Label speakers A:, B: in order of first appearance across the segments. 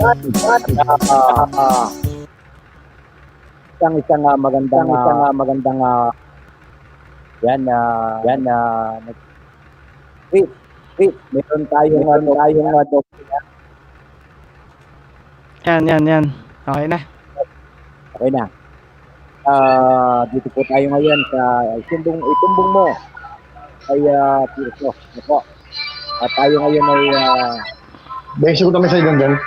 A: Ah, magandang nag-treat. Meron tayong
B: Yan. Okay na.
A: okay na. Dito po tayo ngayon sa itumbong mo ay Tirso. Opo. At tayo ngayon ay
C: Beso ko kami sa idang
A: Tirso.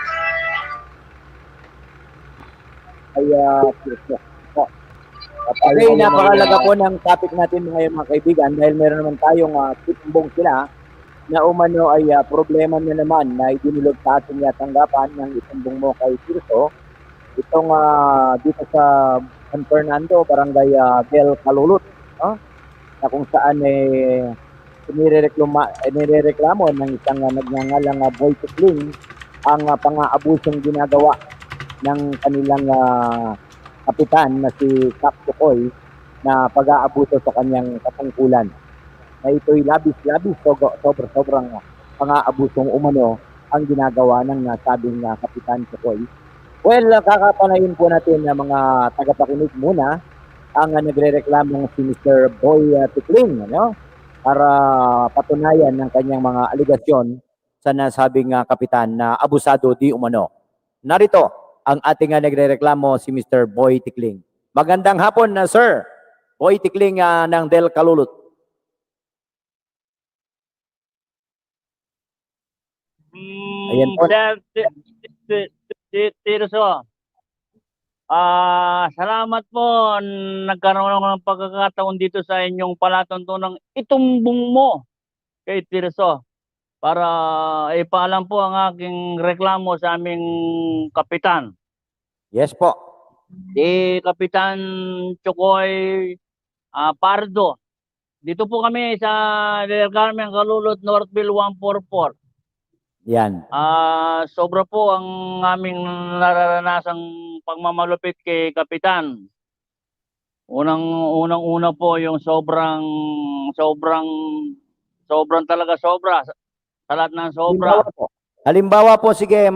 A: Opo. At okay, napakalaga po ng topic natin ngayon mga kaibigan dahil meron naman tayong itumbong sila na umano ay problema na naman na idinulog sa ating tanggapan ng itumbong mo kay Tirso. Itong dito sa San Fernando, Barangay Del Calulot, no? Na kung saan nirereklamo ng isang nagngangalang Boy Tikling ang pang-aabusong ginagawa ng kanilang kapitan na si Kap Tukoy na pag-aabuso sa kanyang katungkulan. Na ito'y labis-labis, sobrang pang-aabusong umano ang ginagawa ng nasabing Kapitan Tukoy. Well, kakapanayin po natin na mga tagapakinig muna ang nagre-reklamo si Mr. Boy Tikling, no? Para patunayan ng kanyang mga aligasyon sa nasabing kapitan na abusado di umano. Narito ang ating nagre-reklamo si Mr. Boy Tikling. Magandang hapon na sir, Boy Tikling ng Del Calulot. Ayan po.
D: Tirso, salamat po. Nagkaroon ako ng pagkakataon dito sa inyong palatuntunang itumbong mo kay Tirso para ipaalam po ang aking reklamo sa aming kapitan.
A: Yes po.
D: Si Kapitan Chukoy Pardo. Dito po kami sa Del Carmen, Calulot, Northville 144.
A: Yan.
D: Sobra po ang aming nararanasang pagmamalupit kay Kapitan. Unang-una po yung sobrang talaga sobra. Sa lahat ng sobra.
A: Halimbawa po, sige,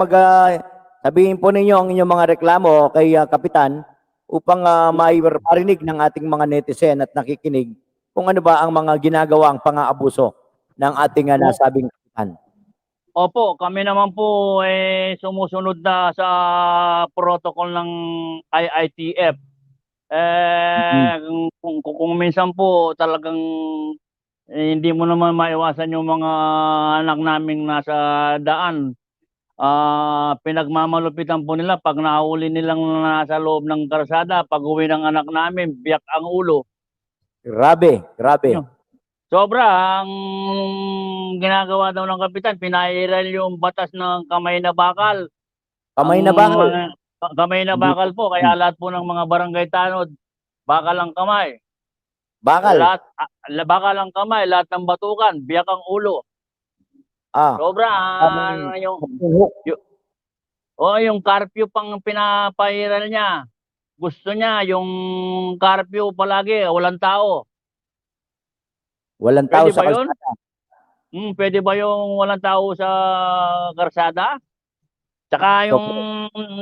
A: sabihin po ninyo ang inyong mga reklamo kay Kapitan upang marinig ng ating mga netizen at nakikinig kung ano ba ang mga ginagawang pang-aabuso ng ating nasabing Kapitan.
D: Opo, kami naman po sumusunod na sa protocol ng IITF. Kung minsan po talagang hindi mo naman maiwasan yung mga anak naming nasa daan. Pinagmamalupitan po nila pag nahuli nilang nasa loob ng karsada, pag uwi ng anak namin, biyak ang ulo.
A: Grabe.
D: Sobra ang ginagawa daw ng kapitan, pinairal yung batas ng kamay na bakal. Kamay na bakal po, kaya lahat po ng mga barangay tanod, bakal ang kamay. Bakal ang kamay, lahat ng batukan, biyak ang ulo. Sobra yung curfew pang pinapairal niya. Gusto niya yung curfew palagi, walang tao.
A: Walang tao sa kalsada.
D: Pwede ba yung walang tao sa karsada? Tsaka yung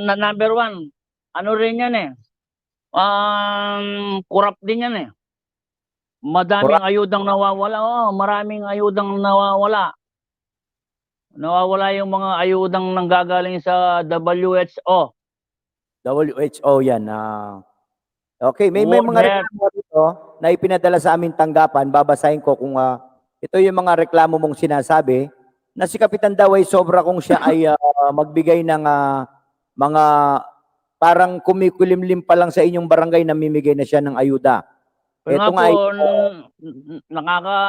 D: number one, ano rin yan kurap din yan Madaming ayudang nawawala. Maraming ayudang nawawala. Nawawala yung mga ayudang nanggagaling sa WHO.
A: WHO yan. Okay, may mga reklamo dito na ipinadala sa aming tanggapan. Babasahin ko kung ito yung mga reklamo mong sinasabi na si Kapitan daw ay sobra kung siya ay magbigay ng mga parang kumikulimlim pa lang sa inyong barangay na mimigay na siya ng ayuda.
D: Ito nga po,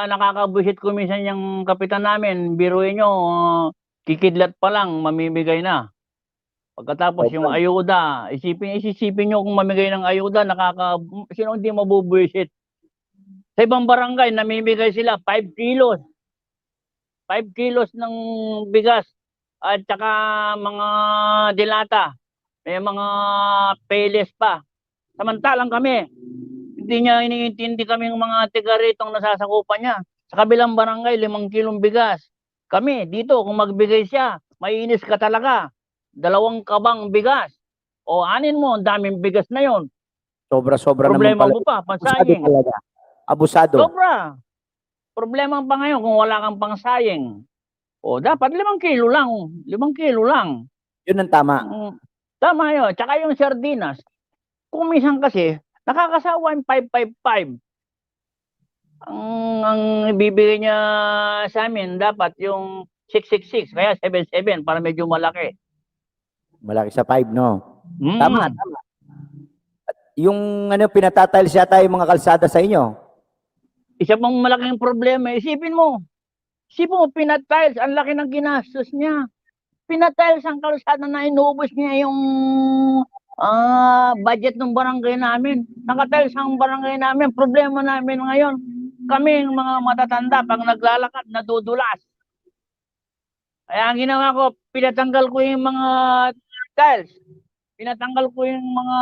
D: nakakabuhit ko minsan yung kapitan namin. Biruin nyo, kikidlat pa lang, mamimigay na. Pagkatapos yung ayuda, isipin nyo kung mamigay ng ayuda, sino hindi mabubuisit? Sa ibang barangay, namimigay sila 5 kilos. 5 kilos ng bigas at saka mga dilata. May mga peles pa. Samantalang kami, hindi niya iniintindi kaming mga tiga ritong nasasakupan niya. Sa kabilang barangay, 5 kilong bigas. Kami, dito, kung magbigay siya, maiinis ka talaga. 2 kabang bigas. O anin mo, ang daming bigas na yon.
A: Sobra-sobra naman
D: Problema
A: pala.
D: mo pa,
A: Abusado
D: pansaying.
A: talaga. Abusado.
D: Sobra. Problema pa ngayon kung wala kang pangsaying. O dapat 5 kilo lang. 5 kilo lang.
A: Yun ang tama.
D: Tama yun. Tsaka yung sardinas, kung minsan kasi, nakakasawa yung 555. Ang ibibigay niya sa amin, dapat yung 666, kaya 77 para medyo malaki.
A: Malaki sa 5, no?
D: Mm.
A: Tama. At yung pinatatiles yata yung mga kalsada sa inyo.
D: Isa pang malaking problema, isipin mo, pinatiles, ang laki ng ginastos niya. Pinatiles ang kalsada na inubos niya yung budget ng barangay namin. Nakatiles ang barangay namin. Problema namin ngayon, kami mga matatanda, pag naglalakad, nadudulas. Kaya ang ginawa ko, pinatanggal ko yung mga tiles. Pinatanggal ko yung mga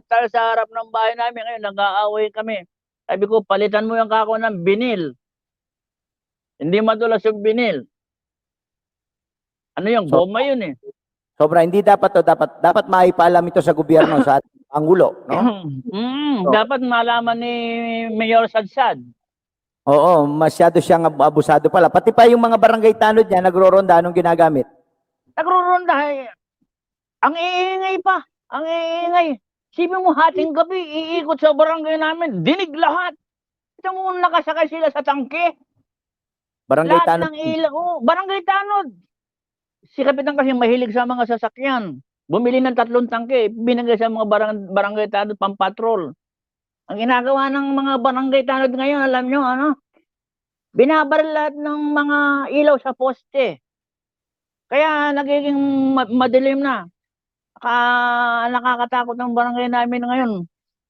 D: tiles sa harap ng bahay namin. Ngayon, nag-aaway kami. Sabi ko, palitan mo yung kako ng binil. Hindi madulas yung binil. Ano yung goma yun eh.
A: Sobra, hindi dapat to. Dapat maipaalam ito sa gobyerno, sa ating Pangulo, no?
D: Dapat malaman ni Mayor Sadsad.
A: Oo, masyado siyang abusado pala. Pati pa yung mga barangay tanod niya, nagro-ronda, anong ginagamit?
D: Nagro-ronda. Ang iingay pa. Ang iingay. Sibi mo, hating gabi, iikot sa barangay namin. Dinig lahat. Ito mo, nakasakay sila sa tangke.
A: Barangay
D: Lahat
A: tanod.
D: ng ilaw. Oh, barangay tanod. Si Kapitan kasi mahilig sa mga sasakyan. Bumili ng 3 tangke. Binigay sa mga barangay tanod pampatrol. Ang ginagawa ng mga barangay tanod ngayon, alam nyo, binabaril lahat ng mga ilaw sa poste. Kaya nagiging madilim na. Nakakatakot ng barangay namin ngayon.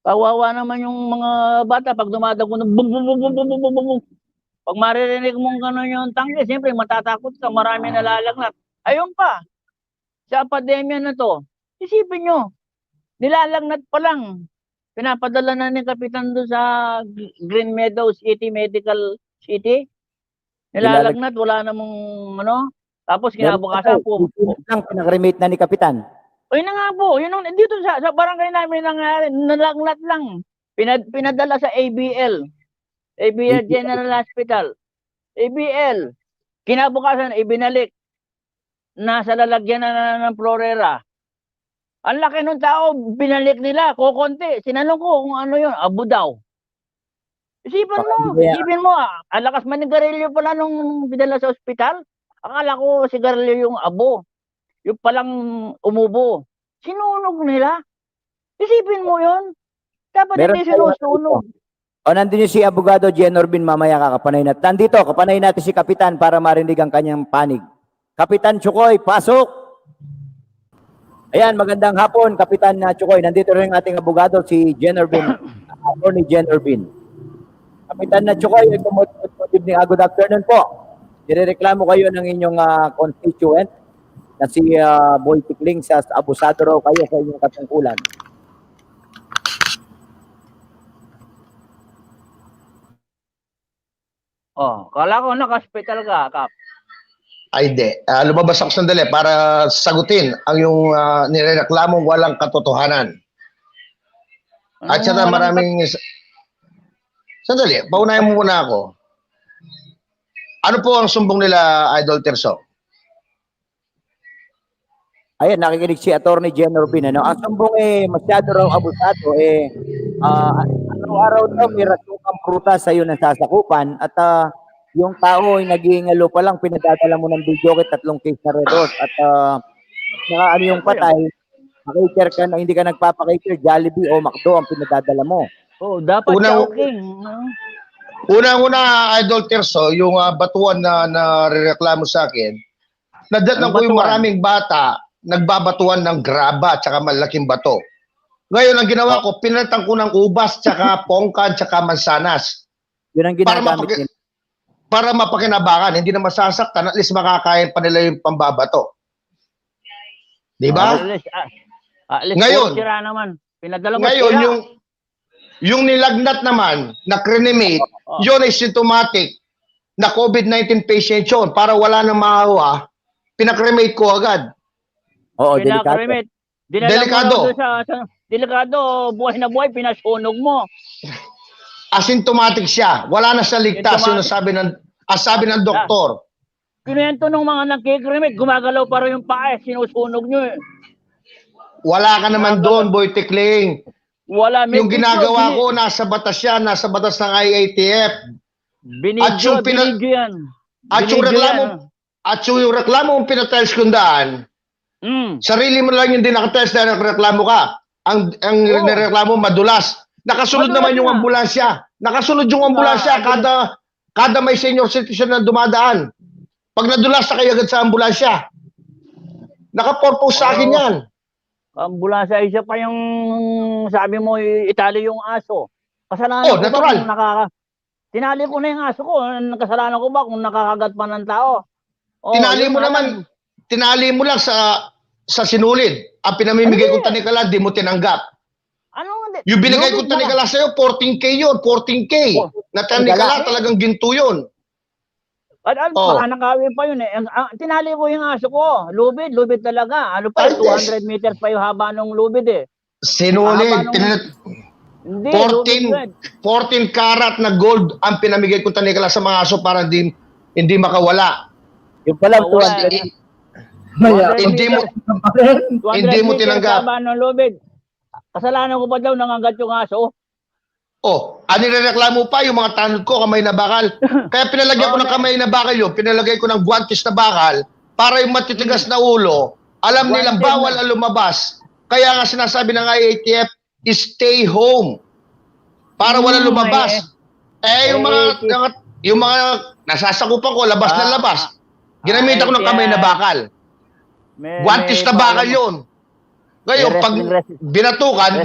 D: Kawawa naman yung mga bata pag dumadago ng bum bum bum bum bum bum bum bum. Pag maririnig mong gano'n yung tangke, siyempre matatakot ka, marami nalalagnat. Ayun pa, sa pandemya na to, isipin nyo, nilalagnat pa lang. Pinapadala na ni Kapitan doon sa Green Meadows City Medical City. Nilalagnat, wala namang tapos kinabukasan po.
A: Lang pinag-remate na ni Kapitan.
D: O yun na nga po, yun dito sa barangay namin nangyari, nalagnat lang. Pinadala sa ABL General Hospital. ABL. Kinabukasan, ibinalik. Nasa lalagyan na ng florera. Ang laki ng tao, binalik nila, kukonti. Sinanong ko kung ano yun, abo daw. Isipin mo, ang lakas manigarilyo pala nung binala sa ospital. Akala ko sigarilyo yung abo. Yung palang umubo. Sinunog nila. Isipin mo yun. Dapat hindi sinusunog.
A: O, nandun yung si Abogado Genorbin, mamaya kakapanay natin. Nandito, kapanay natin si Kapitan para marinig ang kanyang panig. Kapitan Chukoy, pasok! Ayan, magandang hapon, Kapitan Chukoy. Nandito rin ang ating abogado, si Genorbin, Attorney Genorbin. Kapitan Chukoy, good evening, good afternoon po. Nirereklamo kayo ng inyong constituent na si Boy Tikling sa abusado raw kayo sa inyong katungkulan.
D: Kala ko naka-hospital ka, Kap.
C: Ay, hindi. Lumabas ako sandali para sagutin ang yung nirereklamong walang katotohanan. At saka maraming... Sandali, paunahin mo muna ako. Ano po ang sumbong nila, Idol Terso?
A: Ayan, nakikinig si Attorney Genorbin. Ang sumbong masyado raw abusado. Araw-araw daw may rasukang prutas sa iyo ng sasakupan at yung tao ay nag-iingalo pa lang, pinadadala mo ng video kit 3 case na redos at yung patay, makaiter ka na, hindi ka nagpapakaiter, Jollibee o McDo ang pinadadala mo.
D: Dapat joking.
C: Unang-una, Idol Terso, yung batuan na rereklamo sa akin, nadatnan ko yung maraming bata nagbabatuan ng graba at saka malaking bato. Ngayon, ang ginawa ko, pinatang ko ng ubas, tsaka pongkan, tsaka mansanas.
A: Yun ang ginagamit nila.
C: Para mapakinabangan, hindi na masasaktan, at least makakain pa nila yung pambabato. Di ba?
D: Ngayon, naman.
C: Ngayon, yung nilagnat naman, na cremate, yun ay symptomatic na COVID-19 patient yun. Para wala nang mahawa, pinakremate ko agad.
A: Oo, delikado.
D: Kinakrimit. Dinala
C: Delikado.
D: mo doon delikado, buhay na buhay, pinasunog mo.
C: Asymptomatic siya. Wala na sa ligtas. Yun ang sabi ng doktor.
D: Kinento ng mga nagkikrimit, gumagalaw pa rin yung paa, sinusunog nyo eh.
C: Wala ka naman doon, Boy Tikling.
D: Wala, may
C: Yung ginagawa ko, nasa batas yan, nasa batas ng IATF. At yung
D: binidyo yan.
C: At yung reklamo mong pinatiles kong daan, sarili mo lang yung dinakatiles dahil nagreklamo ka. Ang nireklamo madulas. Nakasunod
D: Madulas
C: naman yung
D: na.
C: ambulansya. Nakasunod yung ambulansya kada may senior citizen na dumadaan. Pag nadulas na kayo agad sa ambulansya. Naka-purpose sa akin yan.
D: Ambulansya, isa pa yung sabi mo, itali yung aso. Kasalanan ko
C: natural.
D: ba kung tinali ko na yung aso ko. Kasalanan ko ba kung nakakagat pa ng tao?
C: Tinali mo naman, tinali mo lang sa sinulid. Ang pinamimigay kong tanikala, di mo tinanggap. Yung binigay kong tanikala sa'yo, 14K yun, 14K. Na tanikala, talagang ginto yun.
D: Baka nakawin pa yun eh. Tinali ko yung aso ko. Lubid talaga. Ano pa, 200 meters pa yung haba ng lubid eh.
C: Sinulid.
D: Hindi,
C: 14 karat na gold ang pinamigay kong tanikala sa mga aso para hindi makawala.
A: Yung pala, 200.
C: Hindi mo tinanggap.
D: Haba ng lubid. Kasalanan ko pa daw nangagat yung aso.
C: Nirereklamo pa yung mga tanod ko, kamay na bakal. Kaya pinalagyan ko ng kamay na bakal yun, pinalagay ko ng guantes na bakal, para yung matitigas na ulo, alam nilang bawal ang lumabas. Kaya nga sinasabi ng IATF, stay home. Para wala lumabas. Yung mga nasasakupan ko, labas na labas. Ginamit ako ng kamay na bakal. Guantes na bakal yun. Ngayon, pag binatukan,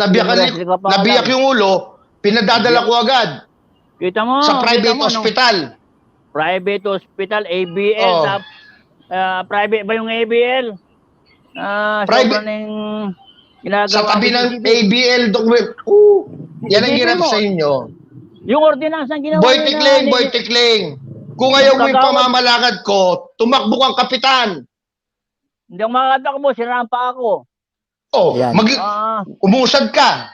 C: nabiyak yung ulo, pinadadala ko agad.
D: Kita mo.
C: Sa private hospital.
D: Private hospital, ABL. Private ba yung ABL?
C: Private. Sa tabi ng ABL document. Yan ang hirap sa inyo.
D: Yung ordinansa ang ginawa
C: Boy Tikling. Kung ayaw mo yung pamamalakad ko, tumakbo kang kapitan.
D: Hindi ako makakatakbo, siraan pa ako.
C: Umusad ka.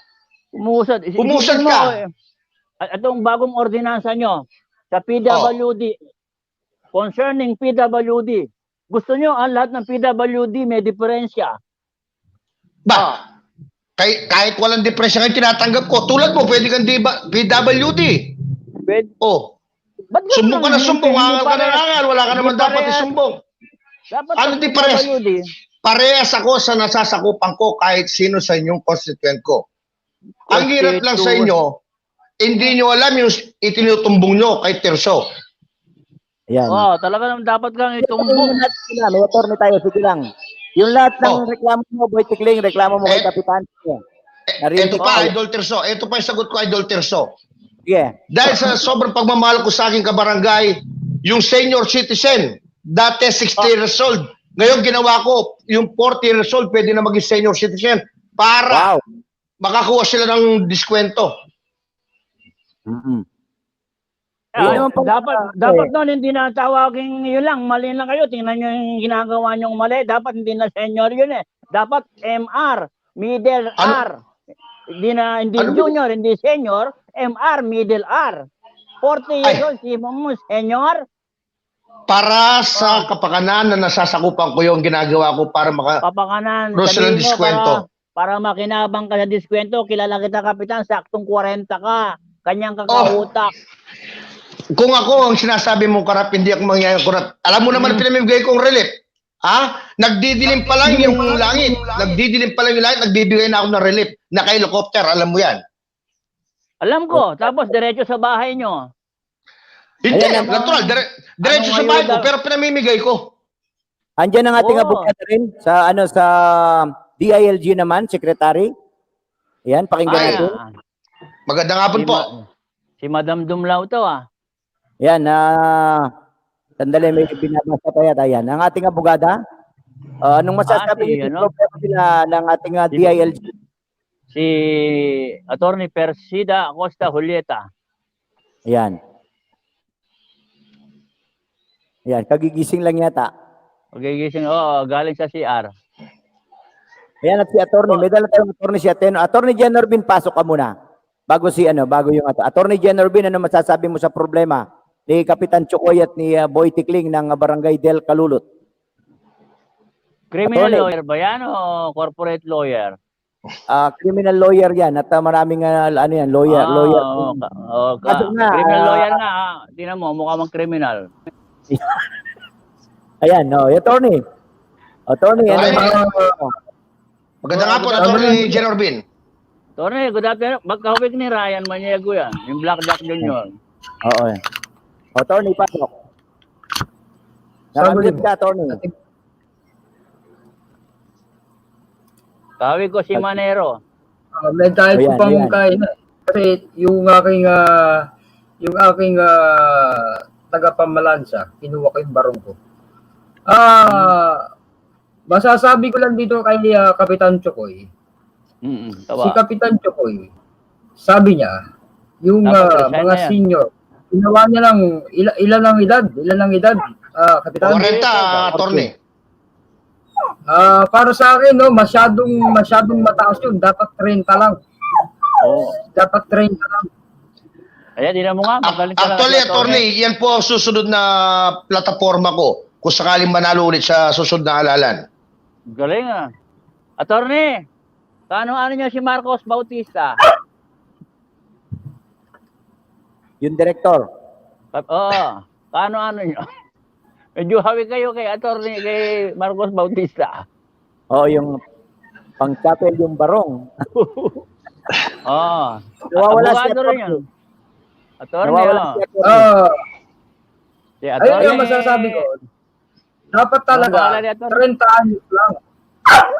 C: Umusad ka.
D: At itong bagong ordinansa nyo sa PWD, concerning PWD, gusto nyo ang lahat ng PWD may diferensya.
C: Kahit walang diferensya ngayon tinatanggap ko. Tulad mo, pwede kang PWD. Sumbong ka na sumbong, angal ka na angal, wala ka naman dapat isumbong. Ano diferensya? Parehas ako sa nasasakupan ko kahit sino sa inyong constituent ko. Ang hirap lang sa inyo, hindi nyo alam yung itinutumbong nyo kay Tirso.
A: Yan.
D: Talaga naman dapat kang itumbong.
A: May attorney tayo, sige lang. Yung lahat ng reklamo mo, Boy Tikling, reklamo mo kay Kapitan.
C: Ito pa, Idol Tirso. Ito pa yung sagot ko, Idol Tirso.
A: Yeah.
C: Dahil sa sobrang pagmamahal ko sa aking kabarangay, yung senior citizen, dati 60 years old, ngayon ginawa ko, yung 40 years old, pwede na maging senior citizen para makakuha sila ng diskwento.
D: Dapat noon hindi na tawagin yun lang, mali lang kayo. Tingnan nyo yung ginagawa nyong mali. Dapat hindi na senior yun eh. Dapat MR, middle R. Hindi junior, hindi senior, MR, middle R. 40 years old, si mo senior.
C: Para sa kapakanan na nasasakupan ko yung ginagawa ko para makaroon ng diskwento.
D: Para makinabang ka sa diskwento, kilala kita kapitan, saktong 40 ka. Kanyang kakautak.
C: Kung ako ang sinasabi mong karap, hindi ako mangyayang kurap. Alam mo naman pinamimigay kong relief. Nagdidilim pa lang yung langit. Nagdidilim pa lang yung langit, nagbibigay na ako ng relief. Naka-helicopter, alam mo yan.
D: Alam ko. Tapos diretso sa bahay nyo.
C: Hindi, natural. Diretso sa bahay ko, pero pinamimigay ko.
A: Andiyan ang ating abogado rin sa DILG naman, secretary. Yan, pakinggan natin.
C: Magandang hapon po.
D: Si Madam Dumlao to
A: Yan, sandali, may binabasa pa yata yan. Ang ating abogada, anong masasabi niyo problema sila ng ating DILG?
D: Si Attorney Persida Acosta Julieta.
A: Yan. Yan, kagigising lang yata.
D: Kagigising, galing sa CR.
A: Ayan at si attorney, may dala tayong attorney si Ateno. Attorney Jen Norbin, pasok ka muna. Bago yung attorney Jen Norbin, ano masasabi mo sa problema ni Kapitan Chokoy at ni Boy Tikling ng Barangay Del Calulot?
D: Criminal
A: Attorney.
D: lawyer ba yan o corporate lawyer?
A: Criminal lawyer yan at maraming lawyer. Pasok na,
D: Criminal lawyer nga. Tingnan mo, mukha mang criminal.
A: Ayan, no, attorney. Attorney, ano
C: Magandang hapon, Atty. Jen Norbin.
D: Tony, good afternoon. Magkahawig ni Ryan Maniago yan. Yung Blackjack Junior.
A: Oo. Attorney, pasok. Nakamulit ka, attorney.
D: Kahawig ko si Manero.
E: May dahil
A: Ayan,
E: ko pang
A: ayan.
E: kain. Kasi yung aking tagapamalansa, kinuha ko yung barong ko. Masasabi ko lang dito kay Kapitan Chokoy. Si
D: Tawa.
E: Kapitan Chokoy, sabi niya, yung
D: Dapat resign
E: mga
D: na yan.
E: senior, ginawa niya lang, ilan ang edad, Kapitan?
C: 40, Atty.
E: Para sa akin, no, masyadong mataas yun. Dapat 30 lang.
D: Oo.
E: Dapat 30 lang.
D: Ayan, tingnan mo nga. Magaling ka lang,
C: Actually,
D: Atty.
C: Atty., yan po ang susunod na plataforma ko kung sakaling manalo ulit sa susunod na halalan.
D: Galing ah. Attorney, ano niyo si Marcos Bautista?
A: Yung director.
D: Oo. Ano niyo? Medyo hawi kayo kay Attorney, kay Marcos Bautista.
A: Oo, yung pang-chapel yung barong.
D: Oo.
A: Nawawala si
D: Abogado rin
A: attorney.
D: yun. Attorney,
A: Nawawala
D: oh.
A: si attorney.
D: Si
E: Ayun
D: Attorney.
E: yung masasabi ko. Dapat talaga,
D: Nawawala ni Attorney.
E: 30 anyos lang.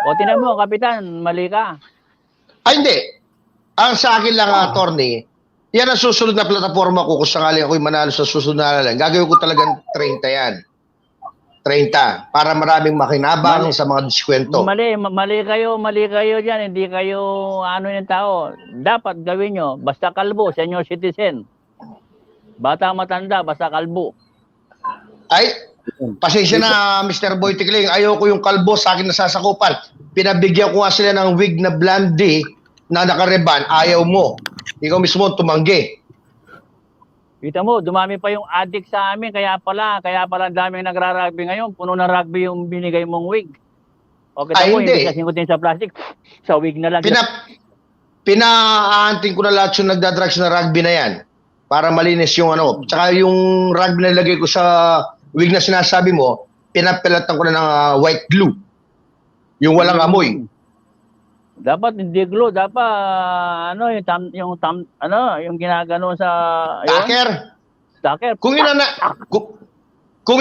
D: O, tingnan mo, Kapitan, mali ka.
C: Ay, hindi. Ang sa akin lang, Atty., yan ang susunod na plataforma ko kung sakaling ako'y manalo sa susunod na halalan. Gagawin ko talagang 30 yan. 30. Para maraming makinabang sa mga diskwento.
D: Mali kayo dyan. Hindi kayo yung tao. Dapat gawin nyo, basta kalbo, senior citizen. Bata matanda, basta kalbo.
C: Ay, pasensya na, Mr. Boy Tikling. Ayoko yung kalbo sa akin nasasakupan. Pinabigyan ko nga sila ng wig na blondie na nakareban. Ayaw mo. Ikaw mismo tumanggi.
D: Kita mo, dumami pa yung addict sa amin. Kaya pala ang daming nagra-rugby ngayon. Puno ng rugby yung binigay mong wig. O kita
C: Ay,
D: mo,
C: hindi.
D: hindi singutin sa plastic. Sa wig na lang.
C: Pinaanting ko na lahat yung nagdadrugs na rugby na yan. Para malinis yung ano. Tsaka yung rugby na nilagay ko sa wig na sinasabi mo, pinapilatan ko na ng white glue. Yung walang amoy.
D: Dapat hindi glue, dapat yung ginagano sa
C: Taker,
D: Taker.
C: kung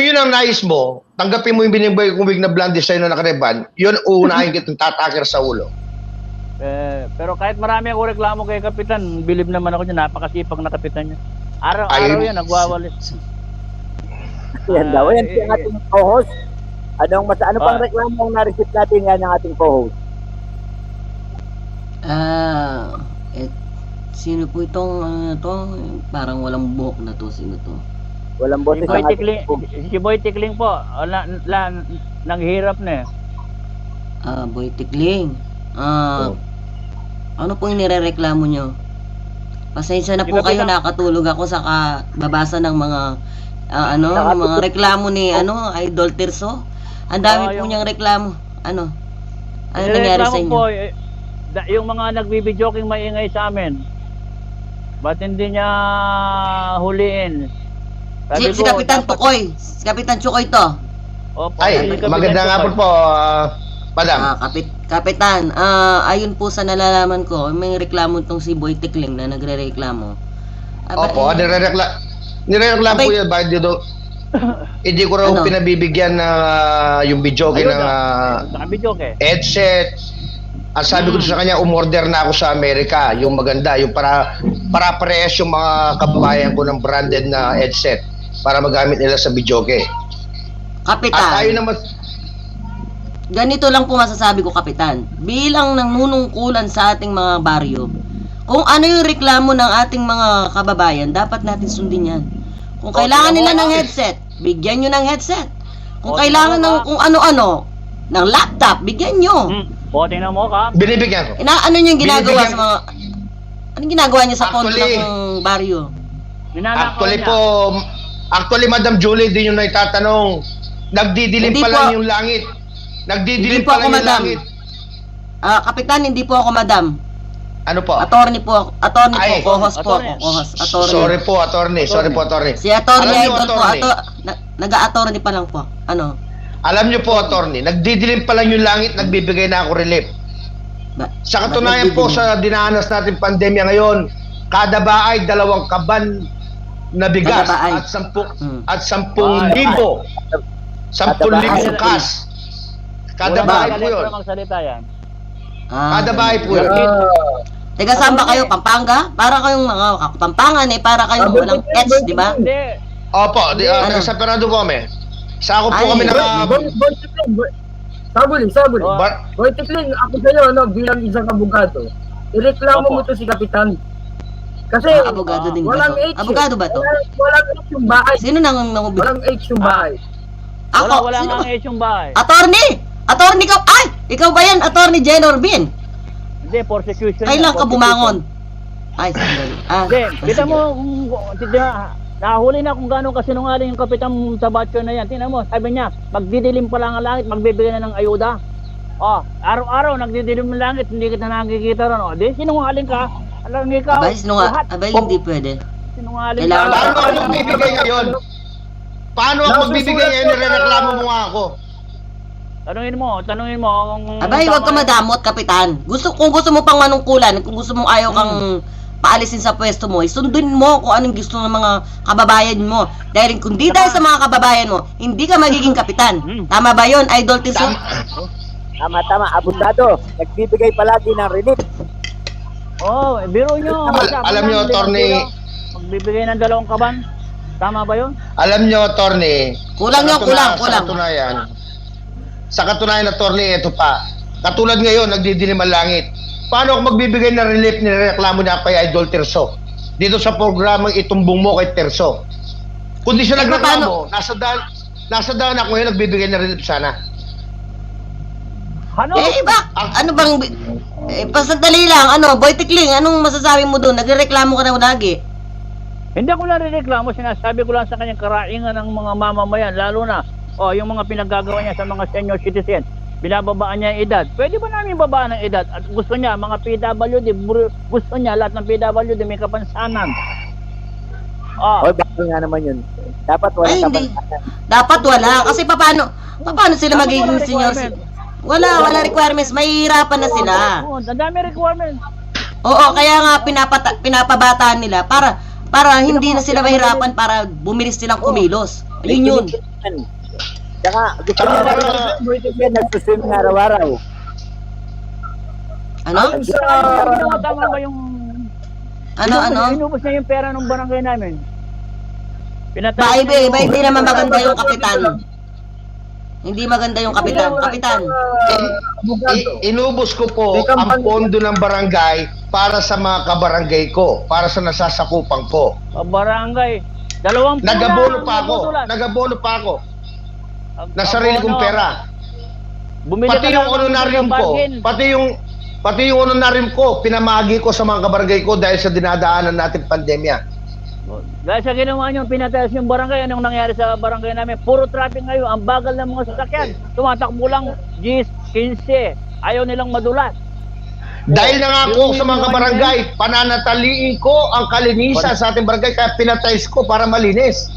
C: yun ang nais mo, tanggapin mo yung binibigay kong wig na blondie sa'yo na nakareban, yun uunahin kitang tataker sa ulo.
D: Pero kahit marami ako reklamo kay Kapitan, bilib naman ako niya, napakasipag na Kapitan niya. Araw-araw yan, nagwawalis.
A: Yan daw. Yan si ating co-host. Ano pang reklamo ang na-receive natin yan ng ating co-host?
F: Sino po itong parang walang buhok na to, sino to?
A: Walang bote sa ating
D: Si Boy Tikling po, naghihirap na eh.
F: Boy Tikling. Ano po yung nirereklamo nyo? Pasensya na po kayo, nakatulog ako sa babasa ng mga yung mga reklamo ni Idol Tirso. Ang dami po niyang reklamo. Ano nangyari sa inyo?
D: Po, yung mga nagbibidyoking maingay sa amin, ba't hindi niya huliin?
F: Si Kapitan Tukoy. Si Kapitan Tukoy to.
D: Opo,
C: Ay, magandang hapon po, madam.
F: Kapitan, ayun po sa nalalaman ko, may reklamo tong si Boy Tikling na nagrereklamo.
C: Opo, nirereklamo po yan, bakit dito? Hindi ko raw pinabibigyan na yung video ng headset. Ang sabi ko sa kanya, umorder na ako sa Amerika, yung maganda, yung para parehas yung mga kababayan ko ng branded na headset para magamit nila sa videoke.
F: Kapitan.
C: At ayun naman,
F: ganito lang po masasabi ko, Kapitan. Bilang nanunungkulan sa ating mga baryo, kung ano yung reklamo ng ating mga kababayan, dapat natin sundin yan. Kung kailangan nila ng headset, bigyan nyo ng headset. Kung kailangan ng kung ano-ano, ng laptop, bigyan nyo.
D: O, tingnan mo, Kap.
C: Binibigyan ko.
F: Ano yung ginagawa
C: Binibigyan-
F: sa mga... Anong ginagawa niya sa pondo
C: Actually-
F: ng baryo?
D: Ninanakaw
C: Actually
D: niya.
C: po, Madam Julie, din yung naitatanong. Nagdidilim
F: Hindi
C: pa
F: po.
C: lang yung langit. Nagdidilim
F: Hindi po
C: pa
F: ako,
C: lang yung
F: madam.
C: langit.
F: Kapitan, hindi po ako madam.
C: Ano po?
F: Attorney po ako. Attorney
C: Ay,
F: po. Co-host po ako.
D: attorney.
F: Co-host. Attorney.
C: Sorry po, attorney. Sorry po, attorney.
F: Si Attorney
C: Alam niyo,
F: Idol po.
C: attorney.
F: Nag-a-attorney pa lang po. Ano?
C: Alam niyo po, attorney, nagdidilim pa lang yung langit, nagbibigay na ako relief. Sa katunayan po sa dinanas natin pandemya ngayon, kada bahay 2 kaban na bigas
F: Kada bahay.
C: at 10
F: Hmm.
C: at 10,000. 10,000 cash. Kada bahay po yun.
D: Magsalita yan.
C: Kada bahay po yun.
F: Teka, saan ba kayo? Pampanga? Para kayong mga Pampangan eh. Para kayong walang edge, di ba?
D: Hindi.
C: Opo,
F: Ano?
C: sa Fernando po kami. Sa ako po
F: Ay,
C: kami
F: boy,
E: Sabuli.
D: Oh.
E: Boy Tikling, ako sa'yo, bilang isang abogado, ireklamo
D: Opo.
E: mo to si Kapitan. Kasi,
F: Abogado din ba
E: walang
F: to?
E: H.
F: Abogado ba to?
E: Walang H yung bahay.
F: Sino nang
E: Walang H yung bahay.
F: Ako?
D: Wala
F: Sino
D: nga
F: ba?
D: yung bahay.
F: Attorney! Attorney ka? Ay! Ikaw ba yan? Attorney Jenor Bin?
D: Hindi, persecution.
F: Kailan
D: yan,
F: ka bumangon? Ay, sandali.
D: Hindi, kita
F: sige.
D: mo, nahuli na kung gaano kasinungaling yung kapitan sa batyo na yan. Tingnan mo, sabi niya, magdidilim pa lang ang langit, magbibigay na ng ayuda. Oh, araw-araw nagdidilim ng langit, hindi kita nakikita ron. Oh, di, sinungaling ka. Alam niyo ikaw, lahat,
F: Abay, hindi pwede.
D: sinungaling
F: Kailangan-
D: ka.
C: Paano ako magbibigay ngayon? Paano ako magbibigay ngayon? Nirereklamo mo nga ako.
D: Tanungin mo kung...
F: Abay, huwag ka madamot, kapitan. Kung gusto mo pang manungkulan, kung gusto mong ayaw kang paalisin sa pwesto mo, isundin mo kung anong gusto ng mga kababayan mo. Dahil kung di dahil sa mga kababayan mo, hindi ka magiging kapitan. Tama ba yun, Idol Tiso?
A: Tama, abusado. Nagbibigay palagi ng relief.
D: Oh, biro nyo.
C: Alam nyo, attorney,
D: Magbibigay ng 2 kaban. Tama ba yun?
C: alam nyo, attorney,
F: Kulang yun, kulang.
C: Sa katunayan, attorney, ito pa. Katulad ngayon, nagdidilim ang langit. Paano ako magbibigay ng relief nireklamo niya kay Idol Terso? Dito sa programang itumbong mo kay Terso. Kung di siya nagreklamo, nasa daan ako ngayon, nagbibigay ng relief sana.
D: Ano?
F: Ano bang... pasandali lang, Boy Tikling, anong masasabi mo doon? Nagreklamo ka na lagi.
D: Hindi ako lang reklamo, sinasabi ko lang sa kanyang karaingan ng mga mamamayan, lalo na yung mga pinaggagawa niya sa mga senior citizen. Binababaan niya yung edad. Pwede ba namin babaan ng edad? At gusto niya, mga PWD, gusto niya lahat ng PWD may kapansanan.
A: Oy, bakit nga naman yun? Dapat wala
F: Ay,
A: ka
F: hindi. Dapat wala. Kasi paano sila magiging senior? Wala requirements. Mahihirapan na sila.
D: Oo, ang dami requirements.
F: Oo, kaya nga pinapabataan nila para hindi na sila mahirapan para bumilis silang kumilos. Yun.
A: Tsaka, gusto niya nagsuswim na araw-araw.
F: Ano?
D: Tama ba yung...
F: Ano?
D: Inubos niya yung pera ng barangay namin.
F: Ba, hindi naman maganda yung kapitan. Hindi maganda yung kapitan. Kapitan.
C: Inubos ko po ang pondo ng barangay para sa mga kabarangay ko, para sa nasasakupan ko.
D: Barangay. 20
C: Nagabono pa ako. Na sarili kong pera.
D: Bumili
C: Pati yung honorarium ko, pati yung honorarium ko, pinamagi ko sa mga kabarangay ko dahil sa dinadaanan natin pandemya.
D: Dahil sa ginawa nyo, pinatayos yung barangay. Anong nangyari sa barangay namin? Puro traffic ngayon. Ang bagal ng mga sasakyan. Tumatakbo lang 10, 15. Ayaw nilang madulas.
C: Dahil nangako sa mga kabarangay, pananataliin ko ang kalinisan sa ating barangay kaya pinatayos ko para malinis.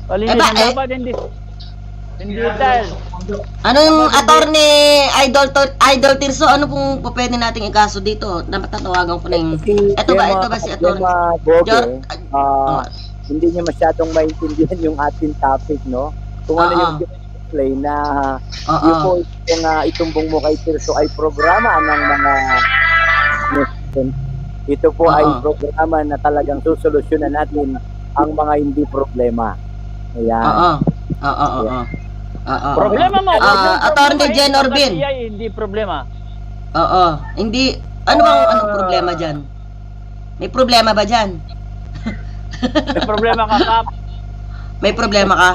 D: Kalinisan dapat hindi dahil.
F: Anong attorney Idol Tirso, ano pong pwede nating ikaso dito? Natatawagan ko na yung... Ito ba si attorney?
A: Hindi niya masyadong maintindihan yung ating topic, no? Kung ano yung play na yun po yung itumbong mo kay Tirso ay programa ng mga ito po ay programa na talagang susolusyonan natin ang mga hindi problema. Ayan.
D: Problema mo.
F: Attorney Jenor Bin.
D: Hindi problema.
F: Hindi. Anong problema dyan? May problema ba dyan?
D: May problema ka, Kap?
F: May problema ka?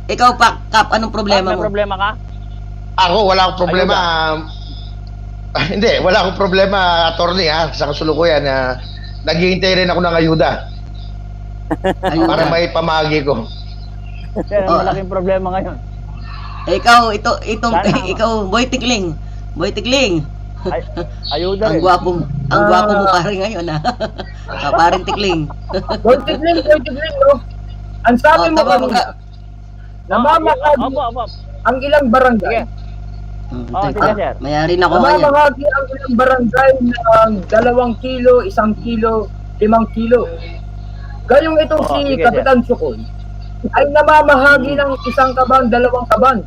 F: Ikaw pa, Kap, anong problema
D: May
F: mo?
D: problema ka?
C: Ako, wala akong problema. Hindi, wala akong problema, attorney, ha, sa kasulukuyan na naghihintay rin ako ng ayuda
F: Ayun
C: para
F: na.
C: may pamagi ko.
D: Yan
F: Oh.
D: ang malaking problema ngayon.
F: Ikaw, itong,
D: Sana.
F: ikaw, Boy Tikling. Boy Tikling.
D: Ayuda
F: Ang
D: rin.
F: gwapo mo pare ngayon, ha? Paring Tikling.
E: Boy Tigling, no? Ang sabi mo
F: tama,
E: kanina, namamakag
D: Opo.
E: ang ilang barangay.
D: Sige, sir.
F: Mayarin ako ngayon.
E: Namamahagi ang ilang barangay ng 2 kilo, 1 kilo, 5 kilo. Gayong itong
D: Oo,
E: si
D: sige,
E: Kapitan Sukoy ay namamahagi ng 1 kaban, 2 kaban.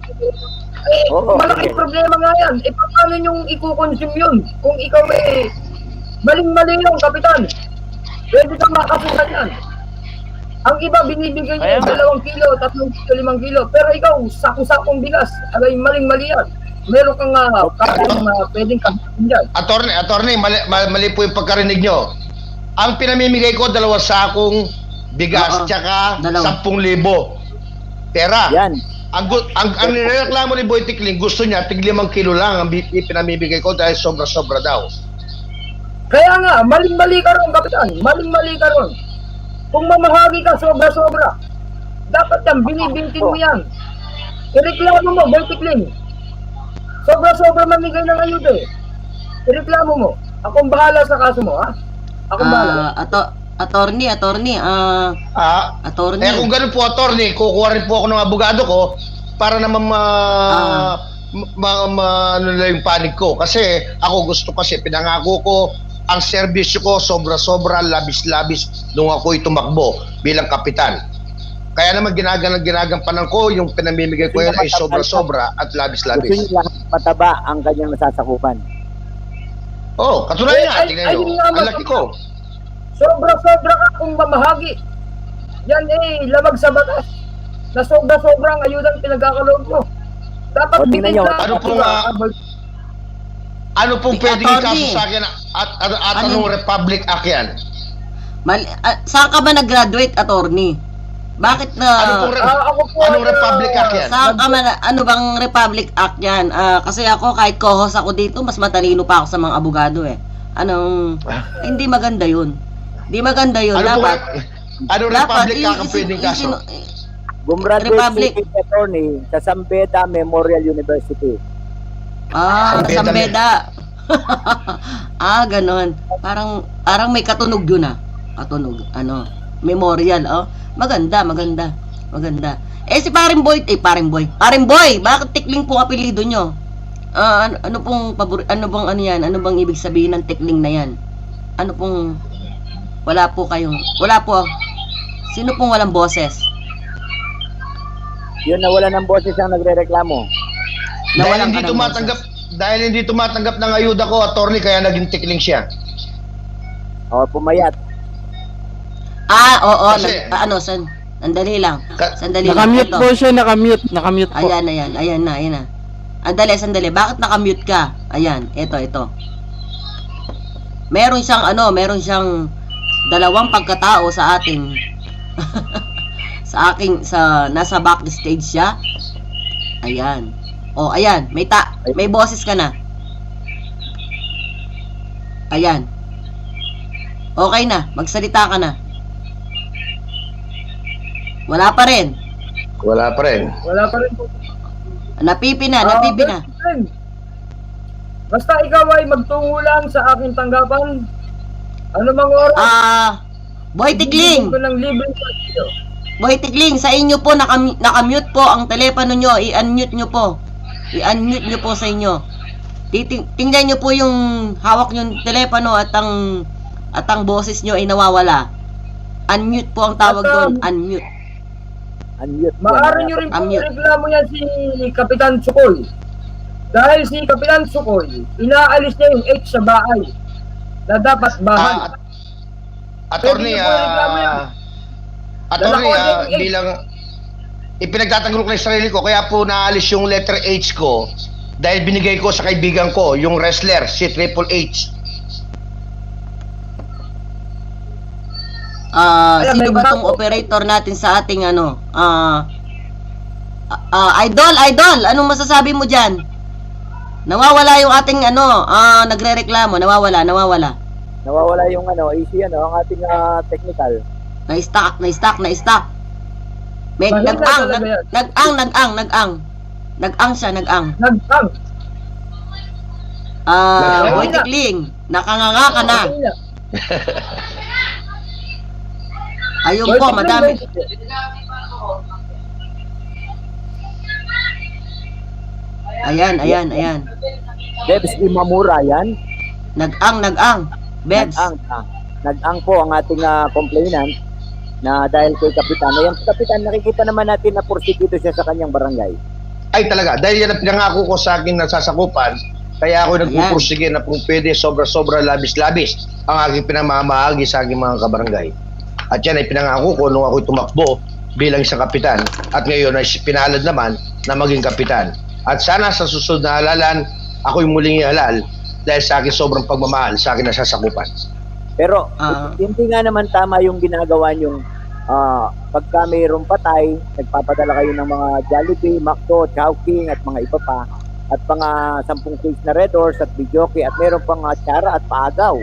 A: Oo,
E: Malaking
A: sige.
E: problema nga yan. Paano yung i-consume yun? Kung ikaw maling-mali yung Kapitan, pwede kang makasuhan yan. Ang iba binibigay niya yung 2 kilo, 3 kilo, 5 kilo. Pero ikaw, sako-sakong bigas. Alay, maling-mali yan. Meron kang pwedeng kapitan dyan.
C: Attorney, mali po yung pagkarinig nyo. Ang pinamimigay ko, 2 sakong bigas,
F: Oo,
C: tsaka
F: 2.
C: 10,000 pera.
A: Yan.
C: Ang nireklamo ni Boy Tikling, gusto niya, tig 5 kilo lang ang pinamimigay ko dahil sobra-sobra daw.
E: Kaya nga, maling-mali ka ron, Kapitan. Maling-mali ka ron. Kung mamahagi ka, sobra-sobra. Dapat yan, binibintin mo yan. Ireklamo mo, Boy Tikling. Sobra-sobra mamigay ng ayuda eh. Ireklamo mo. Akong bahala sa kaso mo, ha? Akong bahala.
F: Attorney, attorney.
C: Kung ganun po, attorney, kukuha rin po ako ng abogado ko para naman ano na yung panig ko. Kasi ako pinangako ko ang serbisyo ko sobra-sobra, labis-labis nung ako'y tumakbo bilang kapitan. Kaya naman ginagampanan ko yung pinamimigay ko yun ay sobra-sobra at
A: Gusto
C: labis-labis.
A: niya lahat mataba ang kanyang nasasakupan.
C: Oh, katunayan nga, tingnan nyo.
E: ayun nga,
C: Ang laki ko.
E: Sobra-sobra ka kung mamahagi. Yan lamag sa batas. Na sobra-sobra ang ayudang pinagkakaloob mo. Dapat
A: O, tingnan nyo.
C: Ano pong, Ano pong pwedeng
F: Attorney.
C: ikaso sa akin at
F: Ano?
C: anong Republic Act yan?
F: Saan ka ba nag-graduate, attorney? Bakit na...
E: ako po,
C: Anong Republic Act yan?
F: Saan ka man, ano bang Republic Act yan? Kasi ako, kahit co-host ako dito, mas matalino pa ako sa mga abogado eh. Hindi maganda yun. Hindi maganda yun.
C: Anong Republic Act ang pwedeng kaso?
A: Gumraduate
F: Republic.
A: si attorney sa Sambeda Memorial University.
F: Sambeda. Ganon. Parang may katunog yun Katunog. Memorial, Maganda. Si Paring Boy, bakit Tikling po apelido nyo? Ano bang yan? Ano bang ibig sabihin ng Tikling na yan? Wala po. Sino pong walang boses?
A: Yun, nawala ng boses ang nagre-reklamo.
C: Dahil hindi tumatanggap ng ayuda ko, attorney, kaya naging Tikling siya.
A: O, pumayat.
F: Oo.
C: Kasi-
F: Sandali lang. Sandali lang.
B: Nakamute
F: Ito.
B: po siya, nakamute po.
F: Ayan na. Sandali. Bakit nakamute ka? Ayan, ito. Meron siyang 2 pagkatao sa ating nasa backstage siya. Ayan. Ayan, may boses ka na. Ayan. Okay na, magsalita ka na. Wala pa rin.
E: Wala pa rin po.
F: Napipi na.
E: Friend, basta ikaw ay magtungo lang sa aking tanggapan. Ano mang oras?
F: Boy Tikling.
E: Bibigyan ko ng libreng pasyo.
F: Boy Tikling, sa inyo po nakamute po ang telepono nyo. I-unmute nyo po. I-unmute nyo po sa inyo. Tingnan nyo po yung hawak yung telepono at ang boses nyo ay nawawala. Unmute po ang tawag doon. Unmute.
A: Unmute.
E: Maaari nyo rin po
F: Unmute.
E: reklamo yan si Kapitan Sukoy. Dahil si Kapitan Sukoy, inaalis niya yung H sa bahay na dapat bahay.
C: Attorney,
E: Pwede niyo po reklamo yan.
C: bilang ipinagtatanggol ko ng sarili ko, kaya po naalis yung letter H ko dahil binigay ko sa kaibigan ko, yung wrestler, si Triple H.
F: Sino ba tong operator natin sa ating Idol, anong masasabi mo dyan? Nawawala yung ating nagrereklamo, nawawala.
A: Nawawala yung AC ang ating technical.
F: Na-stuck. May
E: Mahina
F: nag-ang,
E: talaga yan.
F: nag-ang siya.
E: Nag-ang.
F: Boy Tikling, nakanganga ka na.
E: Okay na.
F: Ayun
E: Boy
F: po,
E: Tikling,
F: madami.
E: Boy Tikling.
F: Ayan.
A: Debs Imamura yan.
F: Nag-ang. Bebs.
A: Nag-ang po ang ating complainant na dahil kay Kapitan. Ayan, Kapitan, nakikita naman natin na porsigido siya sa kanyang barangay.
C: Ay talaga, dahil yan ang pinangako ko sa akin na sasakupan, kaya ako nagpupursige na kung pwede sobra-sobra labis-labis ang aking pinamamahagi sa aking mga kabarangay. At yan ay pinangako ko nung ako'y tumakbo bilang isang kapitan at ngayon ay pinalad naman na maging kapitan. At sana sa susunod na halalan, ako'y muling ihalal dahil sa akin sobrang pagmamahal sa akin nasasakupan.
A: Pero hindi nga naman tama yung ginagawa niyong pagka mayroong patay, nagpapadala kayo ng mga Jollibee, McDo, Chowking at mga iba pa at mga 10 case na Red Horse at Bijoki at mayroon pang Chara at Paagaw.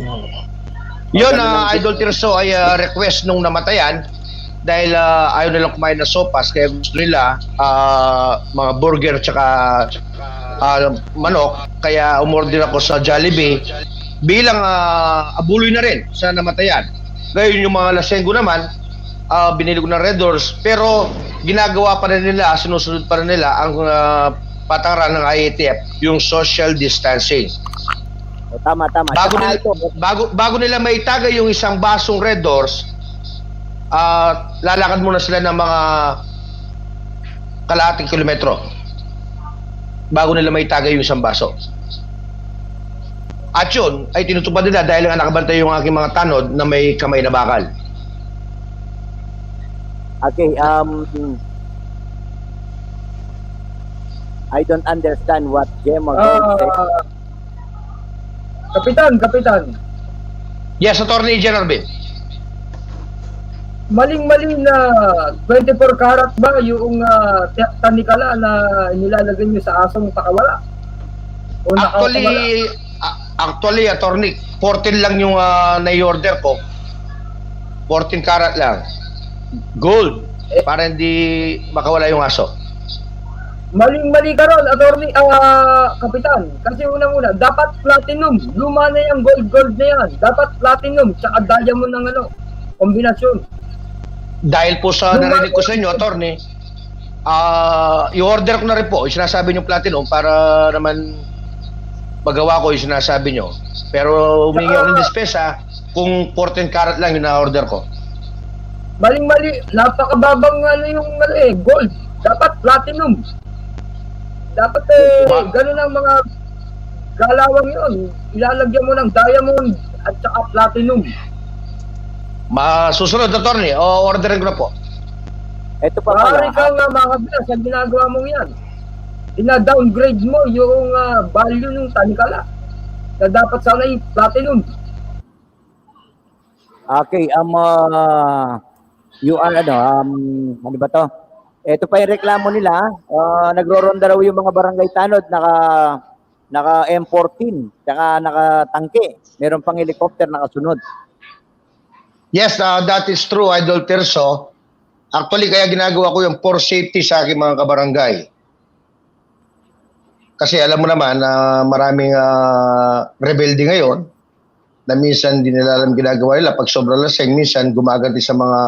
C: Yun, Idol Tirso ay request nung namatayan dahil ayaw nilang kumain na sopas kaya gusto nila mga burger tsaka manok, kaya umorder ako sa Jollibee bilang abuloy na rin sa namatayan. Ngayon yung mga lasenggo naman, binili ko ng Red Doors, pero ginagawa pa rin nila, sinusunod pa rin nila ang patakaran ng IATF, yung social distancing.
A: O, tama.
C: Bago nila maitagay yung isang basong Red Doors, lalakad muna sila ng mga kalahating kilometro bago nila maitagay yung isang baso. At yun ay tinutupad nila dahil nga nakabantay yung aking mga tanod na may kamay na bakal.
A: Okay, I don't understand what Gemma said.
E: Kapitan.
C: Yes, Attorney General Ben.
E: Maling-mali na 24 karat ba yung tanikala na nilalagay nyo sa asong pakawala? O
C: Actually, Attorney, 14 lang yung nai-order ko. 14 karat lang. Gold. Para hindi makawala yung aso.
E: Maling-mali ka ron, attorney, kapitan. Kasi unang-una, dapat platinum. Luma na yan, gold na yan. Dapat platinum, tsaka diamond ng kombinasyon.
C: Dahil po sa narinig ko sa inyo, Attorney, i-order ko na rin po. Sinasabi nyo platinum para naman magawa ko yung sinasabi nyo. Pero humingi ako ng dispesa kung 14 karat lang yung na-order ko.
E: Maling-mali, napakababang gold. Dapat platinum. Dapat ganun ang mga galawang yun. Ilalagyan mo ng diamond at saka platinum.
C: Susunod, Attorney, orderin ko na po.
A: Ito pa
E: Maaari
A: pala.
E: kang makabila sa ginagawa mong yan. Ina-downgrade mo yung value ng tanikala na dapat sana platinum.
A: Okay, you are ano ba to? Ito pa yung reklamo nila. Nagro-ronda raw yung mga barangay tanod, naka M14, saka naka-tangke. Meron pang helicopter nakasunod.
C: Yes, that is true, Idol Tirso. Actually, kaya ginagawa ko yung for safety sa aking mga kabarangay. Kasi alam mo naman na maraming rebelde ngayon na minsan di nila alam ginagawa nila. Pag sobrang laseng, minsan gumaganti sa mga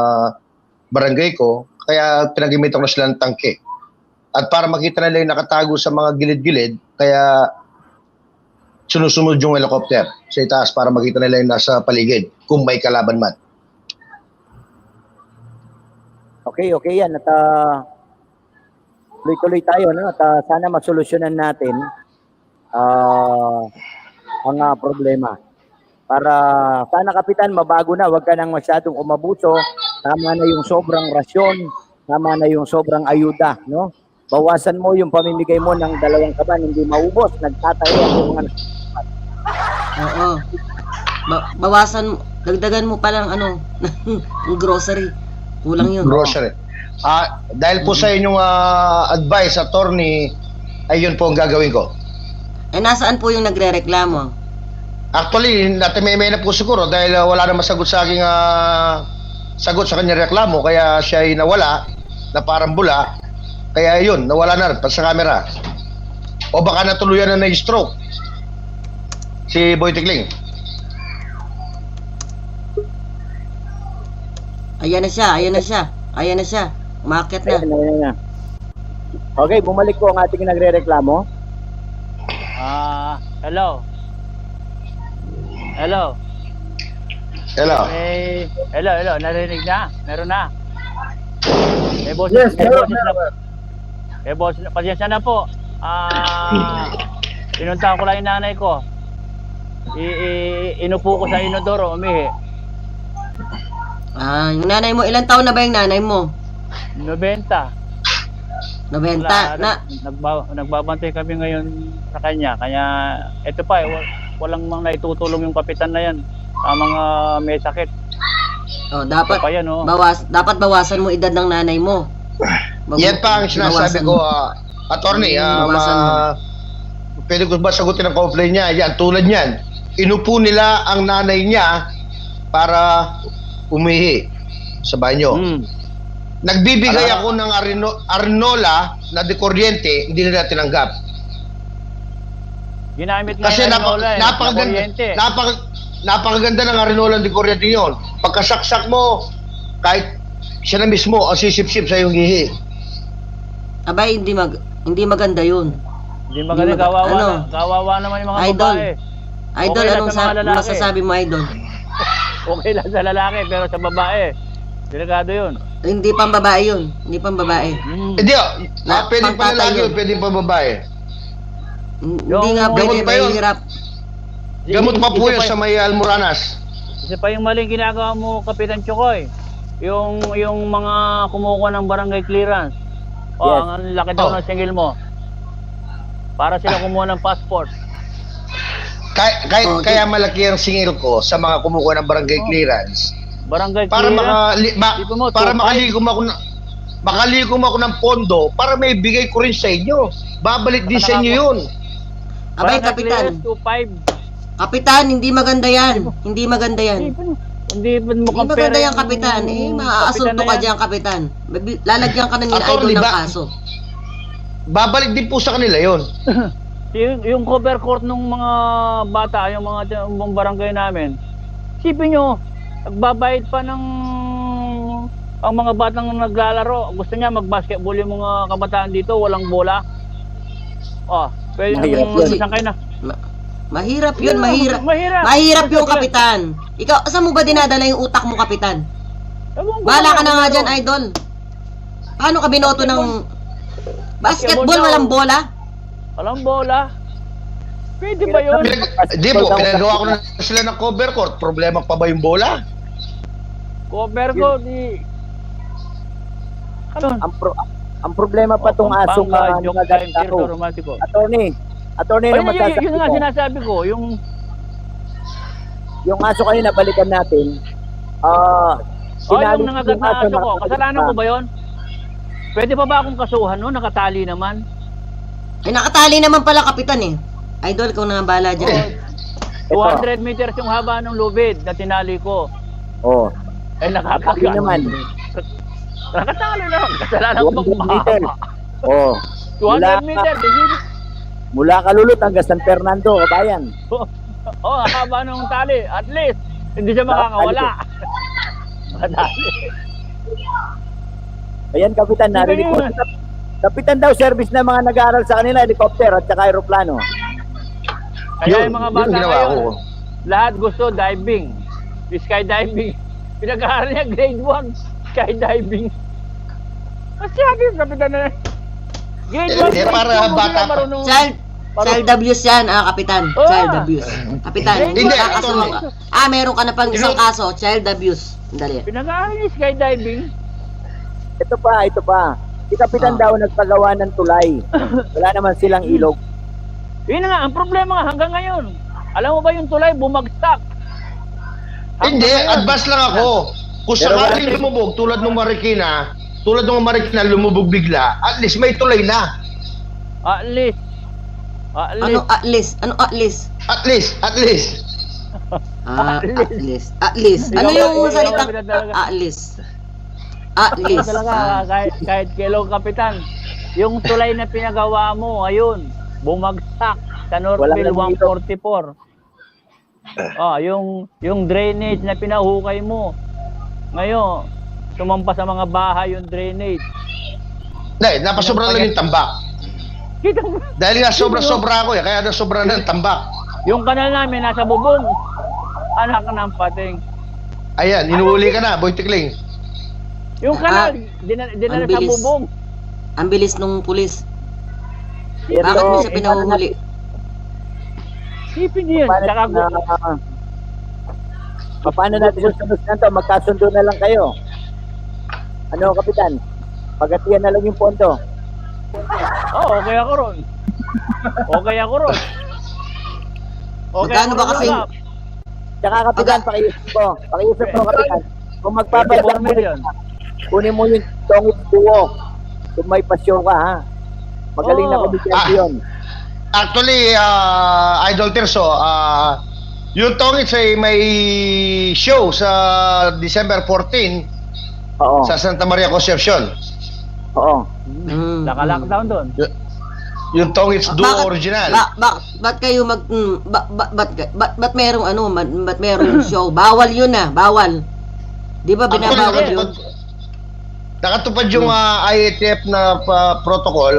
C: barangay ko. Kaya pinag-imitan ko na sila ng tangke. At para makita nila yung nakatago sa mga gilid-gilid, kaya sinusunod yung helicopter sa itaas para makita nila yung nasa paligid kung may kalaban man.
A: Okay yan. At tuloy-tuloy tayo, no? At sana masolusyonan natin ang problema. Para sana, Kapitan, mabago na. Huwag ka nang masyadong umabuso. Tama na yung sobrang rasyon. Tama na yung sobrang ayuda, no? Bawasan mo yung pamimigay mo ng 2 kaban, hindi maubos. Nagtatayo yung mga...
F: Oo. Bawasan, dagdagan mo pa lang ng grocery. Kulang yun.
C: Grocery. Dahil po sa inyong advice, Attorney, ay yun po ang gagawin ko.
F: Eh, nasaan po yung nagre-reklamo?
C: Actually, natimeme na po siguro dahil wala na masagot sa aking sagot sa kanyang reklamo, kaya siya ay nawala na parang bula. Kaya yun, nawala na rin sa camera. O baka natuluyan na na-stroke si Boy Tikling.
F: Ayan na siya, ayan na siya. Ayan na siya. Umakyat na.
A: Ayan. Okay, bumalik po ang ating nagre-reklamo.
D: Hello. Hello.
C: Hello.
D: Hello. Narinig na? Meron na? May boses,
E: Yes,
D: may
E: meron,
D: boses na. May boses na. Pasensya na po. Pinuntahan ko lang yung nanay ko. Inupo ko sa inodoro, umihi.
F: Yung nanay mo, ilang taon na ba yung nanay mo?
D: 90.
F: 90.
D: Nagbabantay kami ngayon sa kanya. Kaya ito pa, walang mang naitutulong yung kapitan na yan sa mga may sakit.
F: Dapat
D: Ito pa yan, oh.
F: dapat bawasan mo edad ng nanay mo.
C: Yan pa ang sinasabi ko, attorney.
F: Bawasan mo.
C: Pwede ko ba sagutin ang complaint niya? Yan, tulad niyan. Inupo nila ang nanay niya para umihi sa banyo. Nagbibigay ako ng Arnola na dekuryente, hindi nila tinanggap.
D: Ginamit nga
C: Kasi
D: yung Arnola, kuryente.
C: napakaganda ng Arnola de kuryente yun. Pagkasaksak mo, kahit siya na mismo ang sisip-sip sa iyong hihi.
F: Abay, hindi maganda yun.
D: Hindi magaling,
F: Hindi
D: kawawa, kawawa naman yung mga
F: Idol.
D: babae.
F: Idol,
D: Okay lang
F: anong
D: sa mga lalaki.
F: masasabi mo, Idol?
D: Okay lang sa lalaki, pero sa babae, delikado yun.
F: Hindi pang babae yun. Hindi pang babae.
C: Hindi, pwedeng pa
F: pangtatay
C: lalaki
F: yun.
C: yun, pwedeng pa babae.
F: Hindi nga
C: gamot
F: pwede,
C: pa yun.
F: mahirap.
C: Gamot pa po
D: Isa
C: yun sa may Almoranas.
D: Isa pa yung maling ginagawa mo, Kapitan Chokoy. Yung mga kumukuha ng barangay clearance.
A: Yes.
D: Ang laki daw ng singil mo. Para sila kumuha ng passport.
C: Kaya malaki ang singil ko sa mga kumukuha ng barangay clearance.
D: Barangay
C: Para
D: clearance. Tipo mo,
C: para
D: 2.5.
C: makalikom ako ng pondo para may bigay ko rin sa inyo. Babalik din sa inyo yun.
F: Abay,
D: Barangay
F: Kapitan.
D: clearance, 2.5.
F: Kapitan, hindi maganda yan. Hindi maganda yan.
D: Hindi mo
F: Hindi
D: compare
F: maganda yan,
D: yung
F: Kapitan. Maaasunto
D: kapitan
F: ka
D: na yan.
F: dyan, Kapitan. Lalagyan ka na nila
C: Attorney,
F: Idol ng
C: ba-
F: kaso.
C: Babalik din po sa kanila yun.
D: Yung cover court ng mga bata, yung mga barangay namin, isipin nyo, nagbabayad pa ng ang mga batang naglalaro. Gusto niya mag-basketball yung mga kabataan dito, walang bola. Pwede
A: Mahirap
D: yung
A: yun.
D: isang kayo na.
F: Mahirap yun, mahirap.
D: Mahirap.
F: Mahirap yung, Kapitan. Ikaw, saan mo ba dinadala yung utak mo, Kapitan?
D: Ewan ko
F: Bahala ka na nga
D: pero-
F: dyan, Idol. Paano ka binoto ng basketball,
D: Basketball
F: walang
D: daw.
F: bola?
D: Walang bola. Pwede ba yun?
C: Di po, pinagawa ko na sila ng cover court. Problema pa ba yung bola?
D: Cover ko, di... Ano?
A: Ang problema pa tong asong
D: Pampanga, joke time,
A: nagagano.
D: tirso romantiko.
A: Attorney,
D: Yun
A: na masasabi
D: nga
A: ko.
D: sinasabi ko,
A: Yung aso kayo nabalikan natin,
D: yung nangagat na aso ko, kasalanan ko ba yun? Pwede pa ba akong kasuhan no? Nakatali naman.
F: Ay, nakatali naman pala, Kapitan eh. Idol, ikaw na nga bahala dyan.
D: 200 meters yung haba ng lubid na tinali ko.
A: Oh,
D: Eh
A: nakatali
D: nakakagat.
A: naman.
D: Nakatali naman. Kasalanan ko bang
A: 200 meter.
D: mahaba?
A: Oh,
D: 200 meters.
A: mula Kalulot hanggang San Fernando, kabayan.
D: Haba ng tali. At least, hindi siya makakawala. Nakatali.
A: Ayan, Kapitan, narinig ko. Kapitan daw, service na mga nag-aaral sa kanila, helicopter at saka aeroplano.
D: Kaya yung mga
C: yun
D: bata
C: ang ginawa
D: ngayon,
C: ko.
D: lahat gusto diving. Skydiving. Pinag-aaral niya grade 1, skydiving. Masyado yung kapitan na. Grade 1,
C: para bata pa.
F: Child abuse yan, Kapitan. Child abuse. Kapitan,
D: Hindi,
F: hindi kakasuhan ka. Meron ka na pang isang
C: Hindi.
F: kaso, child abuse. Dali.
D: Pinag-aaral niya skydiving.
A: Ito pa. Si Kapitan daw nagpagawa ng tulay. Wala naman silang ilog.
D: Yun na nga, ang problema nga hanggang ngayon. Alam mo ba yung tulay bumagsak?
C: Hindi,
D: Hanggang ngayon.
C: advance lang ako. Kung
A: Pero
C: sakaling lumubog, tulad ng Marikina lumubog bigla, at least may tulay na.
D: At least. At
F: Ano
D: least,
F: at least? Ano at least?
C: At least.
F: At least. At least. Ano
D: Ikaw-
F: yung
D: ikaw-
F: salitang
D: ikaw talaga.
F: at least? At least.
D: talaga, kahit kilo kapitan, yung tulay na pinagawa mo, ayun, bumagsak sa Northville
A: Walang
D: 144. Yung drainage na pinahukay mo, ngayon, sumampa sa mga bahay yung drainage.
C: Hindi, napasobra lang yung tambak.
D: Kita mo,
C: Dahil nga sobra-sobra ako kaya nasobra ng tambak.
D: yung kanal namin nasa bubong. Anak ng pating.
C: Ayan, inuuli ka na, Boy Tikling.
D: Yung kanal, dinala
F: ang
D: sa
F: bilis.
D: bubong.
F: Ang bilis nung pulis.
A: Ito,
F: Bakit mo siya pinahuhuli?
D: Sipin yun. Saka,
A: paano natin susunod na to? Magkasundo na lang kayo. Ano, Kapitan? Pagatiyan na lang yung pondo.
D: okay ako ron. Okay ako ron.
F: Magkano ba kasi?
A: Tsaka, Kapitan, pakiusap ko. Pakiusap ko, Kapitan. Kung magpapadala
D: 24
A: mo,
D: million.
A: kunin mo yung Tongit Duo. Kung may pasyon ka, ha? Magaling na
D: Oo.
A: komedyante yun.
C: Actually, Idol Tirso, yung Tongits ay may show sa December 14
A: Oo.
C: sa Santa Maria Concepcion.
A: Oo.
D: Naka-lockdown doon.
C: Yung Tongits Duo
F: Bakit-
C: original.
F: Ba't kayo ba't merong ano, ba't merong show? Bawal yun bawal. Di ba binabawal
C: Actually,
F: yun?
C: nakatupad yung IATF na protocol,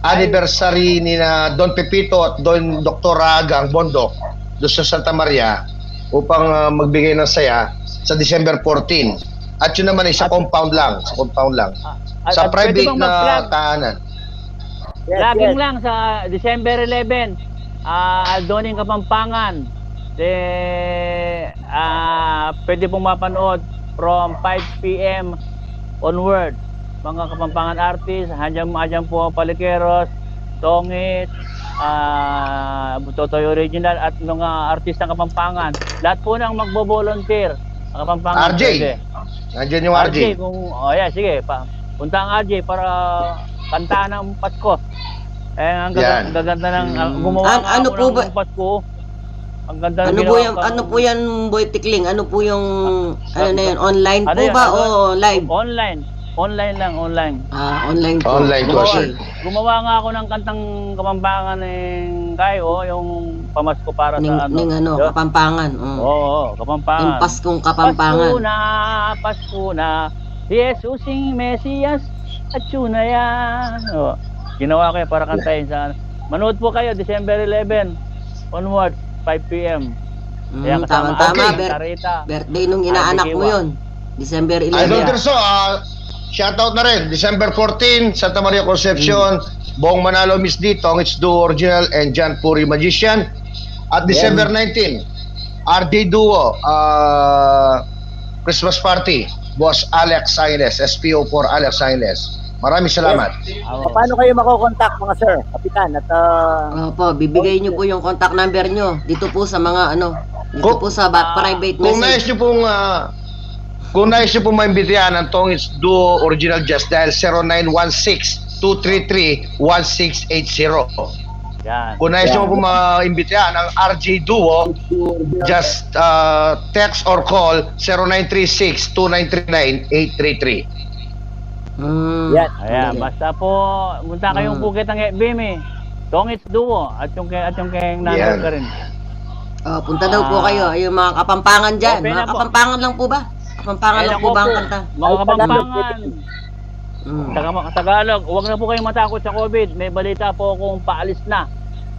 C: anniversary ni na Don Pepito at Don Dr. Agang Bondok doon sa Santa Maria upang magbigay ng saya sa December 14. At yun naman ay sa compound lang, sa compound lang. Sa
D: At
C: private
D: pwede bang
C: na
D: mag-plug?
C: tahanan.
A: Yes,
D: Laging
A: yes.
D: lang sa December 11, Aldoning Kapampangan. Pwede pong mapanood from 5 p.m. onward. Mga Kapampangan artists, andyan po Palikeros, Tongit, Totoy Original at mga artist ng Kapampangan. Lahat po nang magbo-volunteer. Ang Kapampangan
C: RJ.
D: pwede.
C: Nandiyan yung RJ.
D: Sige, punta ang RJ para kantaan ng Pasko. Ang
C: Yan.
D: gaganda ng gumawa nga
F: Ano
D: ako
F: po
D: ng
F: ba-
D: Pasko. Ang ganda ng
F: Ano po
D: ginawa
F: yan,
D: ko.
F: ano po yan, Boy Tikling? Ano po yung ano na yan, online
D: Ano
F: po
D: yan,
F: ba
D: ano?
F: o live?
D: Online lang.
F: Online po.
C: Online
F: Okay.
C: concert.
D: Gumawa nga ako ng kantang Kapampangan ng Kayo, yung pamasko para
F: Ning,
D: sa ano.
F: ning ano,
D: Yo-
F: Kapampangan.
D: Oo, Kapampangan.
F: Yung Paskong Kapampangan.
D: Pasko na, Jesus sing Mesias at na yan. Oh, ginawa ko yan para kantahin sa manood po kayo, December 11 onward, 5 p.m. Kaya kasama
F: Tama-tama.
C: Okay.
D: Tarita.
F: Birthday nung inaanak mo yun. December 11.
C: Idol Tirso, shoutout na rin. December 14, Santa Maria Concepcion, Bong Manalo Miss D, Tongits Duo Original, and John Puri Magician. At December 19, RJ Duo, Christmas Party, Boss Alex Saines, SPO4 Alex Saines. Maraming salamat.
A: Paano kayo makokontak, mga sir, Kapitan? At,
F: Opo, bibigay niyo po yung contact number niyo dito po sa mga ano, dito
C: Kung-
F: po sa private
C: Kung nais
F: message.
C: nyo pong maimbitahan ng Tongits Duo Original Just dial 0916-233-1680.
D: Yan.
C: Kung nais nyo pong maimbitahan ng RJ Duo, just text or call 0936-2939-833.
A: yan.
D: Ayan, basta po punta kayong Bukit ng FBM Tongits Duo at yung kay nanay
C: Yan.
D: ka rin.
F: Punta daw po kayo, yung mga Kapampangan dyan.
D: Okay na
F: Mga
D: po.
F: Kapampangan lang po ba? Kapampangan lang po ba ang kanta?
D: Mga Kapampangan.
F: Mm.
D: Tagalog, huwag na po kayong matakot sa COVID. May balita po kung paalis na.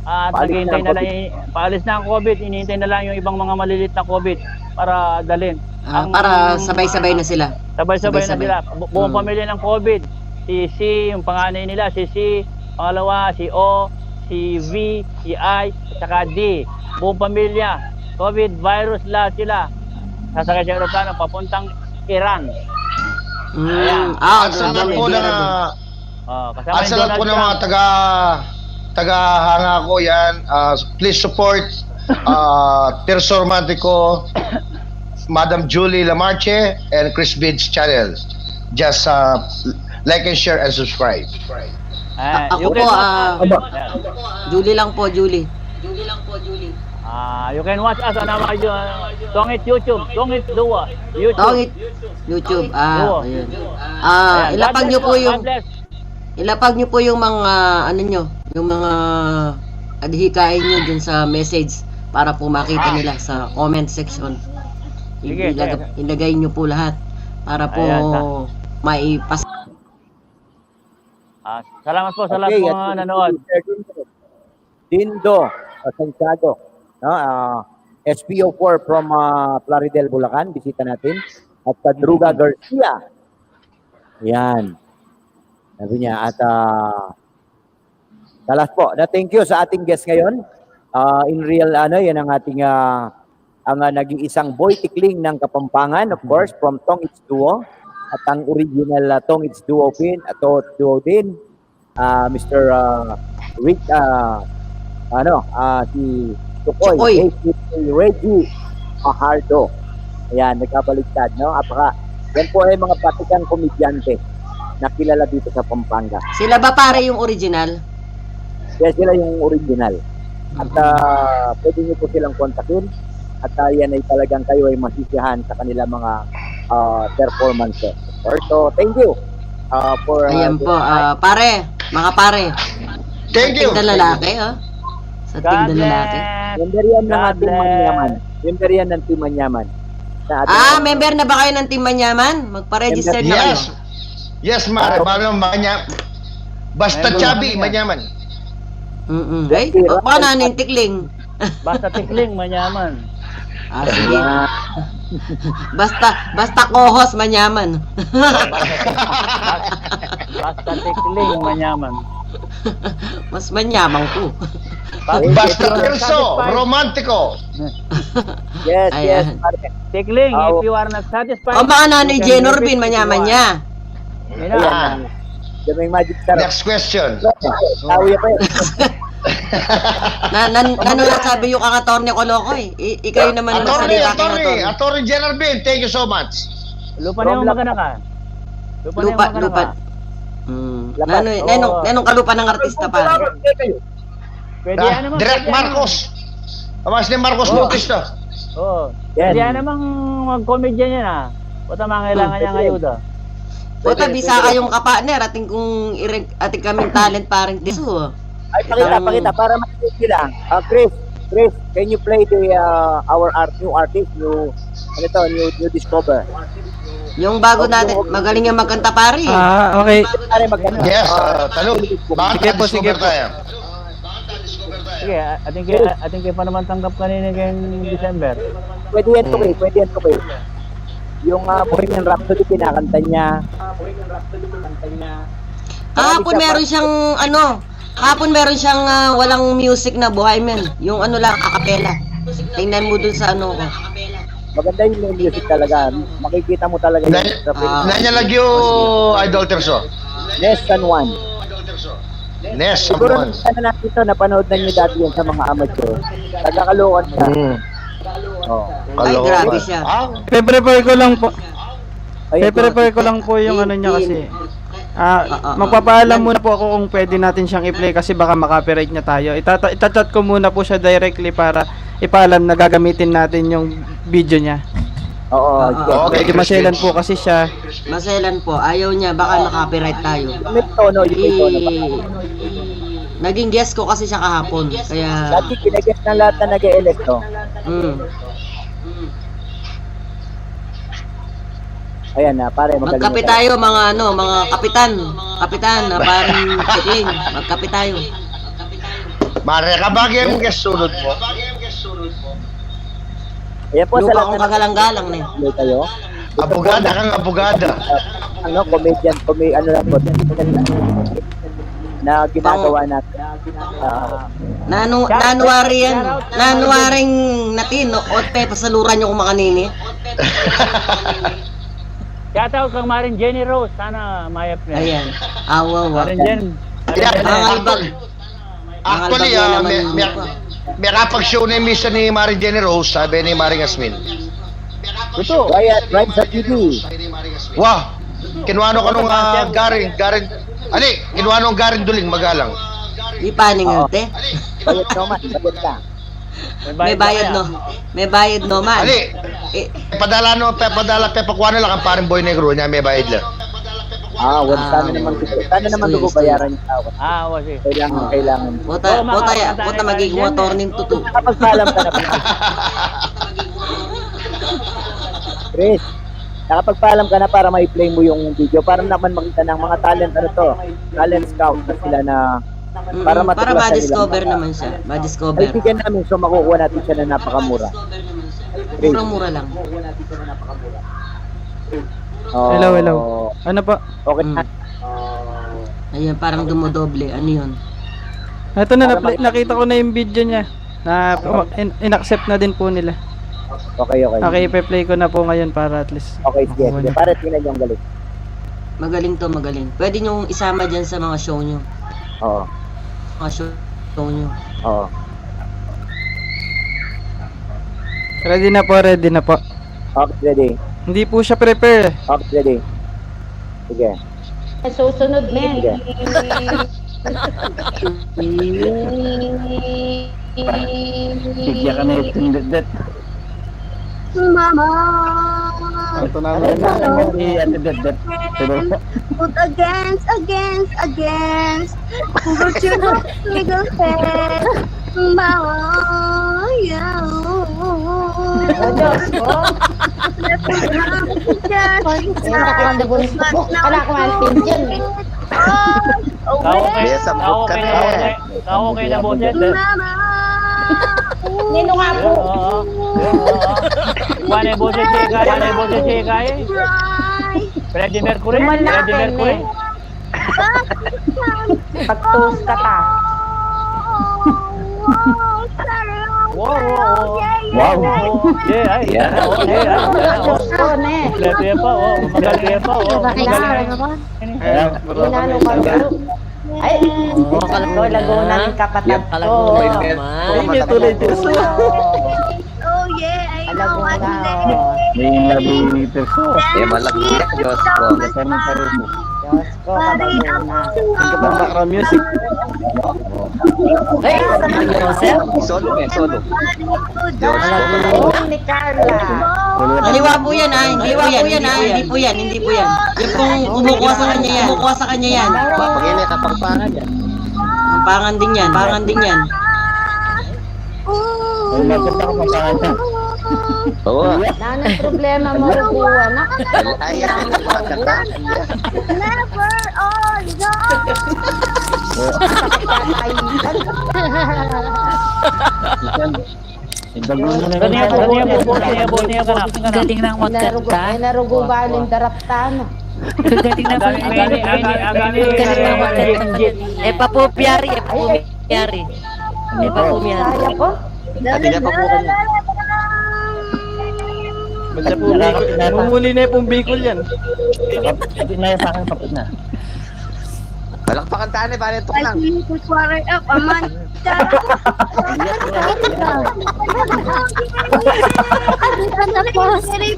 D: At
A: Paalis
D: naghihintay
A: na
D: na lang, paalis na ang COVID. Hinihintay na lang yung ibang mga malilit na COVID para dalhin.
F: Para sabay-sabay na sila.
D: Sabay-sabay na
F: Sabay-sabay.
D: sila. Buong
F: Mm.
D: pamilya ng COVID. Si C, yung panganay nila, si C, pangalawa, si O, si V, si I, saka D. Buong pamilya. COVID virus lahat sila. Sasakay sa aeroplano papuntang Iran.
C: At sa lahat po ng
D: Kasama
C: at
D: yung
C: sa lahat po
D: Donald
C: ng mga
D: Trump.
C: taga-hanga ko yan, please support Tirso Romantico, Madam Julie Lamarche, and Chris Bid's channel. Just like and share and subscribe.
F: Ako
D: you
F: po,
D: can watch us.
F: Julie lang po, Julie.
D: You can watch us on our Tongit YouTube. Tongit Dua. YouTube.
F: Tongit YouTube.
D: Oo.
F: Ayun.
D: Ayan,
F: Ilapag
D: God
F: nyo
D: bless
F: po yung
D: God bless.
F: ilapag nyo po yung mga ano nyo, yung mga adhikain nyo dun sa message para po makita nila sa comment section.
D: Sige,
F: Ilagay nyo po lahat para po
D: Ayan,
F: maipas.
D: Salamat po sa lahat
A: Okay,
D: mga nanood.
A: Dindo Santiago, no? SPO4 from Plaridel, Bulacan, bisita natin. At Druga Garcia. Yan. Sabi niya. At talas po. Thank you sa ating guest ngayon. In real, yan ang ating ang nag-iisang boy tikling ng Kapampangan, of course, from Tongits Duo. At ang original Tongits Duo din, Mr. Rick, si Tukoy, Reggie Fajardo. Ayan, nagkabaliktad, no? Yan po ay mga patikang komedyante na kilala dito sa Pampanga.
F: Sila ba pare yung original?
A: Kaya sila yung original. At pwede nyo po silang kontakin. At yan ay talagang kayo ay masisiyahan sa kanilang mga performances. So, thank you for...
F: Ayan po, pare, mga pare.
C: Thank you.
F: Sa tingda lalaki, Sa tingda lalaki.
A: Member yan ng ating Manyaman. Member yan ng Team Manyaman.
F: Member na ba kayo ng Team Manyaman? Magpa-register na kayo.
C: Yes, Mare. Basta chubby, manyaman.
F: Ay, paano yung tikling?
D: Basta tikling, manyaman.
F: Sige. Basta kohos, manyaman.
D: Basta tikling, manyaman.
F: Mas manyamang ko.
C: Basta perso, romantiko.
A: Yes,
F: Ayan.
D: Tikling, if you are not satisfied.
F: O baka Nanay Jenorbin, manyaman niya.
A: Ayan. Yan may magic sarap.
C: Next question.
A: Tawi pa yun.
F: Sabi yung kakatorne ko loko eh. Ikaw yung naman magsalita kay Atty.
C: Atty. General Bill, thank you so much.
D: Lupa na yung magana ka.
F: Lupa. Nanong kalupa ng artista pa.
D: Pwede yan naman.
C: Direct Marcos. Amas ni Marcos Bautista.
D: Oo.
A: Yan.
D: Pwede yan namang mag-comedian yan Puta mga kailangan niyang ayuda.
F: Puta, bisa kayong kapartner. Ating kaming talent parang diso.
A: Ay, pakita para makikita sila. Chris, can you play our new artist, new discover?
F: Yung bago natin, magaling yung magkanta pare.
B: Okay.
A: Pare magkano?
C: Yes, tanong.
B: Sige po, sige po.
D: Sige, ating kayo pa naman tanggap kanina ngayong December.
A: Pwede yan to kay. Yung Bohemian Rhapsody kinakanta niya.
F: Hapon meron siyang walang music na Bohemian. Yung lang, acapella. Tingnan mo dun sa ko.
A: Maganda yung music talaga. Makikita mo talaga yung
C: Nanyalagyo Idol Terso.
A: Nes San Juan.
C: Nes San
A: Siguro
C: Juan.
A: natin ito, napanood na niyo dati yan sa mga amateur. Nagkakalokan siya.
F: Ay, grabe siya.
B: Pe-prepare ko lang po.
A: Ayun,
B: Pe-prepare ko lang po yung ano niya kasi. Magpapaalam muna po ako kung pwede natin siyang i-play kasi baka makapiright niya tayo. Ita-chat ko muna po siya directly para ipaalam na gagamitin natin yung video niya.
A: Oo.
C: Okay,
B: Medyo maselan po kasi siya.
F: Maselan po. Ayaw niya. Baka makapiright tayo.
A: May tono, yung tono pa.
F: Naging guest ko kasi siya kahapon. Kaya...
A: Dati kinagest ng lahat na nag-e-electo. Ayan na, pare, magaling.
F: Magkape tayo mga kapitan. Kapitan na parang tikling. Magkape tayo.
C: Mare ka bagay ang guest sunod mo.
A: Ayan po, sa
F: Lupa
A: lahat
F: akong
A: na
F: kagalang-galang na
A: nag kayo.
C: Abogada kang abogada.
A: Comedian, lang po. Na ginagawa natin.
F: Nanuwari yan. Nanuwaring natin. Otpe, pasaluran nyo kung makanini.
D: Shoutout kang Marin Jenny Rose. Sana mayap niya.
F: Ayan. Awaw.
D: Marin Jen.
C: Actually, may kapag-show na yung misa ni Mari Jenny Rose, sabi ni Mari Asmin.
A: Ito, Riot Drive sa TV.
C: Wow! Kinuha ka nung Ali, kinuha nung garing duling, magalang.
F: Di paning
A: Oo.
F: te.
A: Bayad naman, bayad ka.
F: May bayad no. May bayad no man.
C: Ali,
F: Eh,
C: padala pepakuha na lang ang paring boy negro niya, may bayad lang.
A: Sana naman
F: Yes,
A: bayaran yung tao.
D: Wasi.
A: Kailangan.
F: Puta magiging motornin tutu.
A: Nakapagpaalam ka na ba? Chris, nakapagpaalam ka na para ma-play mo yung video para naman makita ng mga talent talent scout na sila na para
F: Para
A: matuklasan
F: ma-discover
A: nila.
F: naman siya. Ma-discover.
A: Ay, bigyan namin so makukuha natin siya na napakamura.
F: Murang-mura lang.
A: Oh,
B: Hello. Ano pa?
A: Okay na.
F: Ayan, parang dumodoble. Ano yun?
B: Ito na, nakita ko na yung video niya. Na in-accept na din po nila.
A: Okay.
B: Okay, ipe-play ko na po ngayon para at least.
A: Okay, sige. Para tingnan yung galit.
F: Magaling to, magaling. Pwede nyo isama dyan sa mga show nyo.
A: Oo.
F: Mga show nyo.
A: Oo.
B: Ready na po.
A: Okay, ready.
B: Hindi po siya prepare.
A: Okay, ready. Sige.
G: Susunod men.
A: Sige.
D: Bigyan ka na yung dedet.
G: Mama,
D: Ito na yung dedet.
G: put against, put your legal head. Mama, yeah.
D: Okay na boses.
G: Nino nga po.
D: Wane boses kay. Freddie Mercury.
G: Pagtus ka ta.
D: Wow. Lepe pa, magaling pa,
G: Inano ka bro? Ay, ko Laguna ng kapatid ko.
B: Ay, tuloy Diyos.
G: Oh yeah, I know what
H: malaki yan, Diyos ko.
G: Diyos ko,
B: Background music.
H: Solo.
G: ni Carla.
F: Kaliwa po yan ha. Hindi po yan. Yung pong kumukuha sa kanya yan.
H: Pag-ini kapangpangan yan.
F: Ang pangan din yan.
H: Oo.
G: Nanang problema mo rubuwa na.
H: Ayan, magkanta.
G: Never all
I: Galing ng magkanta.
G: Narugo ba ng daraptano?
I: Galing ng magkanta. Epapupyari.
G: Kaya ko?
H: Atinya pa po kanya.
B: Mumuli na yung Bicol yan.
H: Palakpakan tayo, pare ito lang.
G: Up, aman.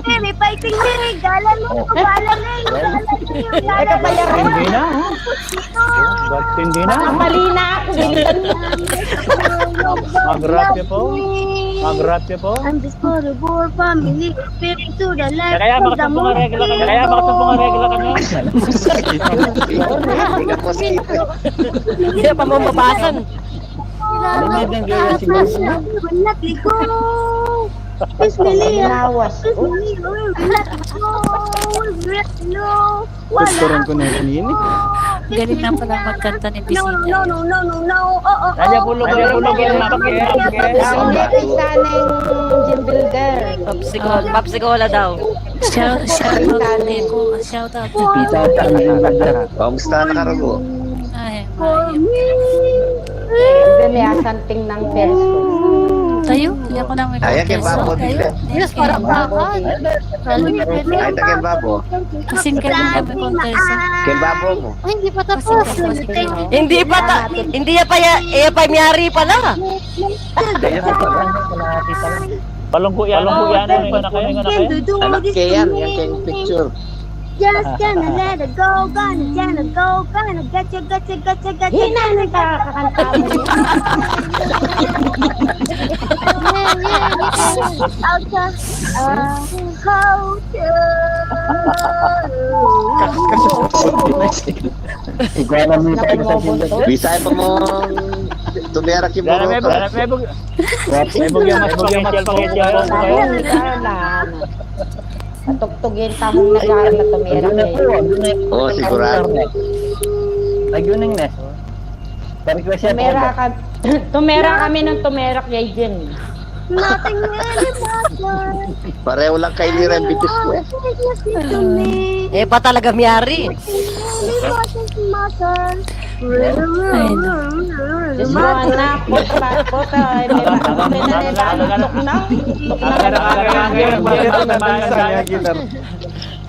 G: Piri, fighting piri, galan mo, galan
D: Hindi na.
G: Mali na ako, bilitan mo.
D: Magrapya po.
G: I'm just for the poor family, spirit to the left.
D: Kaya makasabong ang regla kanya.
H: Hindi ka po
I: Hindi pa mo mabasan.
B: Tuturan ko na yung kanini.
I: Galing na pala magkanta ni
G: No.
I: Bisita.
G: Oh.
D: Kaya bulog yung mapakit.
G: Gym builder.
I: Popsicola daw. Shout out to Peter.
H: Kamusta nakarugo?
I: Ay,
G: Ganayasanting ng perso.
I: tayo, hindi ako nang may
H: Ayan, kay Babo dito.
I: Yes, parang bakal.
H: Ay, ito kay Babo.
I: Kasing kailan kami konteso.
H: Kay Babo mo.
I: Ay, hindi pa tapos. Hindi pa miyari pala.
D: Palungko yan na kayo.
H: Anak kay yan kay picture.
J: Just gonna let it go, gonna go, gonna gotcha.
G: Hina na kakakanta mo.
A: Ikaw na mo tayo sa Gilbert.
H: Bisaya pa mo. Tumerak yung
D: Dala, may
H: boroto.
D: bugyang mas special po kayo.
G: Tugtugin tamong nagkaroon na tumira kayo.
H: Oo, sigurado.
A: Nagyuning na. Pa-request yan.
G: Tumira kami ng tumira kay Jen.
J: Nothing really matters.
H: Pareho lang kay Lira ang bitis ko eh.
J: To me.
I: Eh, pa talaga miyari.
J: Really doesn't matter.
G: Diyos mo, anak. Puta.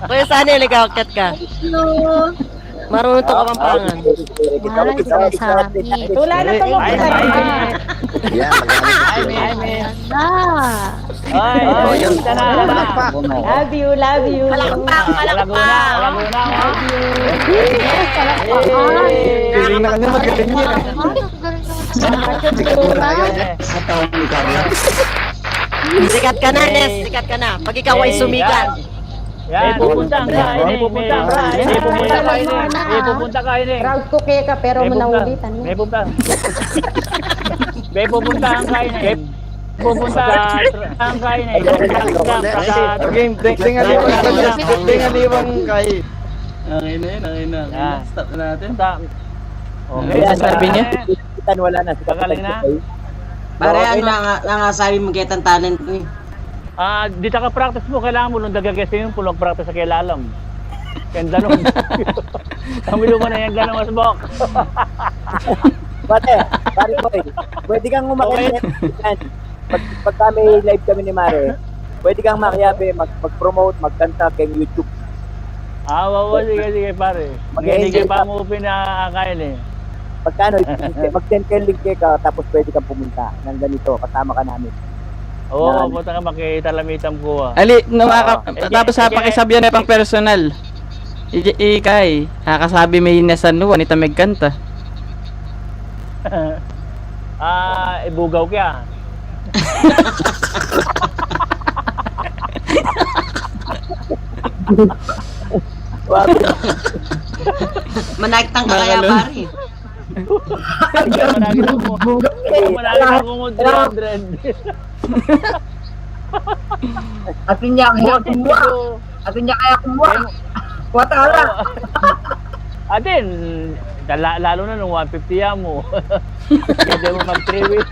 I: Kuya Sunny, ligawakyat ka. Marunong to kapampangan.
J: Maraming sinasabi.
G: Tula na to mo.
H: Yan, magaling.
D: Ay, yun na.
G: Love you.
D: Laguna.
B: Feeling na kanya magaling yun.
I: Sikat ka na, Nes. Sikat ka na. Pag ikaw ay sumikat.
D: Yan, pupunta ka ini.
G: Proud ko kaya ka pero manaulitan mo.
D: May pupunta ang kain eh. Pupunta ang kain eh.
B: Game, tingaliwang kay.
K: Okay na. Stop na natin.
D: Okay,
B: sabi niya?
A: Wala na.
D: Pagaling na.
F: Pare, ano nga sabi mo getang talent ko eh.
D: Dito ka practice mo, kailangan mo nung dagagasi yung pulong practice sa kilalam. Kaya danong. Kamilo mo na yung danong masbok.
A: Pare ko pwede kang umakyat. Pagka may live kami ni Mare, pwede kang makiyabe, mag-promote, magkanta kay YouTube.
D: Sige pare. Hindi kayo pa mo pinakain eh.
A: Pagka mag-send kayo link ka, tapos pwede kang pumunta ng ganito, kasama ka namin.
D: Oo, punta ka makitalamitan ko
B: Ali, tapos sa pakisabyan na pang personal. Ikay, kakasabi may nasanwa, nita magkanta.
D: Ibugaw kaya.
F: Manaktang ka kaya pare.
D: Managin ako mo 300.
E: Atin niya kaya kumuha. Watala.
D: Atin, lalo na nung 150 yan mo. Hindi mo mag-3-wheel.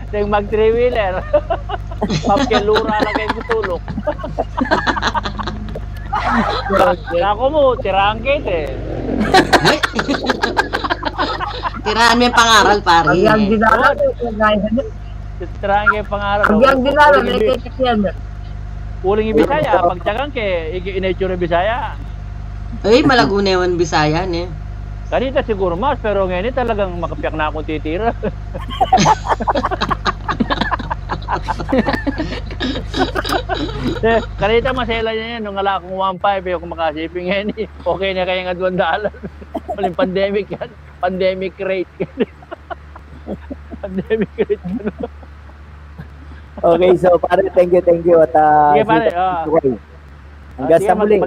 D: Hindi mo mag-3-wheeler. Papkelura lang kayo tutulok. Ako mo, tirangkit eh.
F: Tiraan mo yung pangaral pare.
E: Pag yung dinala,
D: Tirangkit pangarap.
E: pag yung dinala, may kekek yan.
D: Uling Bisaya, pag tsagang ke, inature Bisaya.
F: Uy, Malaguna yung Bisaya eh.
D: Kanita siguro mas, pero ngayon talagang makapiyak na akong titira. Kanita masela niya yan, nung ala akong 1.5, yung makasiping yan eh. Okay na kaya nga $2. Maling pandemic yan. Pandemic rate. Pandemic rate.
A: Okay, so pare, thank you. At
D: Sige pare,
A: hanggang sa muli.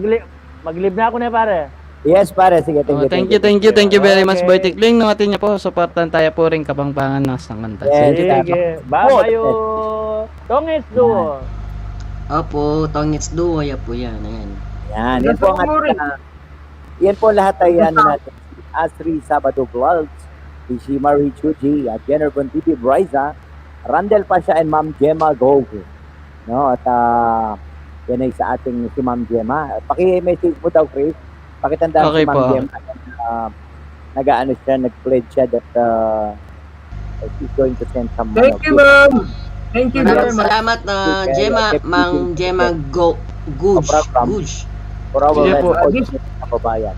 D: Mag-live na ako na pare.
A: Yes, pare, sige, thank you.
B: Thank you very much, Boy Tikling. Natin niya po, supportan tayo po rin kapangpangan ng sangkanta.
D: Sige, babayo. Tongits duo.
F: Opo, Tongits duo, ya po yan. Ayan.
A: Yan po ang yan po lahat ay natin. Asri Sabado Vlogs, si Marie Chuji, at Jennifer TV Bryza, Randel Pasha, and Ma'am Gemma Gogo. No, at yan ay sa ating si Ma'am Gemma. Paki-message mo daw, Chris. Pakitandaan
B: Okay
A: si Ma'am
B: po.
A: Gemma. Nag-ano siya, nag-pledge siya that she's going to send some
E: Thank you, ma'am. Thank you very
F: Maraming
E: much.
F: salamat na Mang Gemma Guj.
A: for our
B: Sige po.
A: kababayan.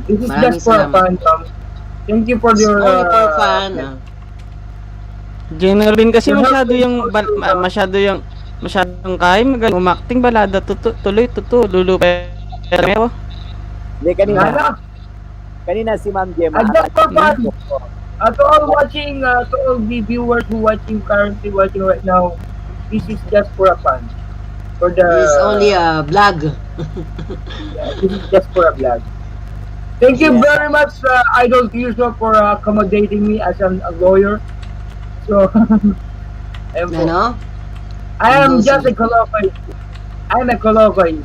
E: This is
F: Maraming
E: just for
F: salamat.
E: fun, ma'am. Thank you for your...
F: Only for fun.
B: General Bin kasi masyado yung masyadong kaya, magaling umakting, balada, tuloy, lulupe.
A: Hindi,
E: Sana,
A: kanina si Ma'am Gemma.
E: and just for fun, to all watching, to all the viewers who currently watching right now, this is just for a fun. For the,
F: It's only a vlog.
E: this is just for a vlog. Thank you
A: Yeah.
E: very much, Idol Tirso, for accommodating me as a lawyer. So, ayun po.
F: Ano?
E: I am just a Caloocan. I'm a Caloocan.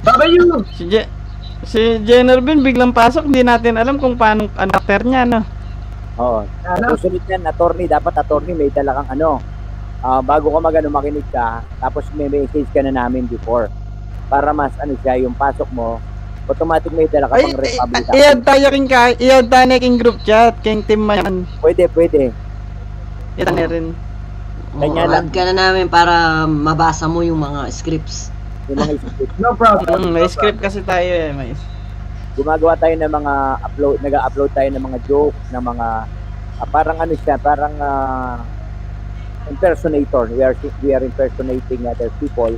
E: Babayu!
B: Si Genervin biglang pasok, hindi natin alam kung paano ang karakter niya, no?
A: Oo.
E: Ano?
A: Susunod yan, dapat attorney, may dala kang bago ka makinig ka, tapos may message ka na namin before. Para mas siya, yung pasok mo, automatic may dala ka pang republican.
B: Iyad tayo king group chat, king team man.
A: Pwede.
B: Ito na rin.
A: Kanya
F: Oo,
A: lang.
F: add ka na namin para mabasa mo yung mga scripts.
A: Yung mga script.
E: No problem.
B: May script kasi tayo eh, may.
A: Gumagawa tayo ng mga nag-upload tayo ng mga joke, ng mga parang impersonator. We are impersonating other people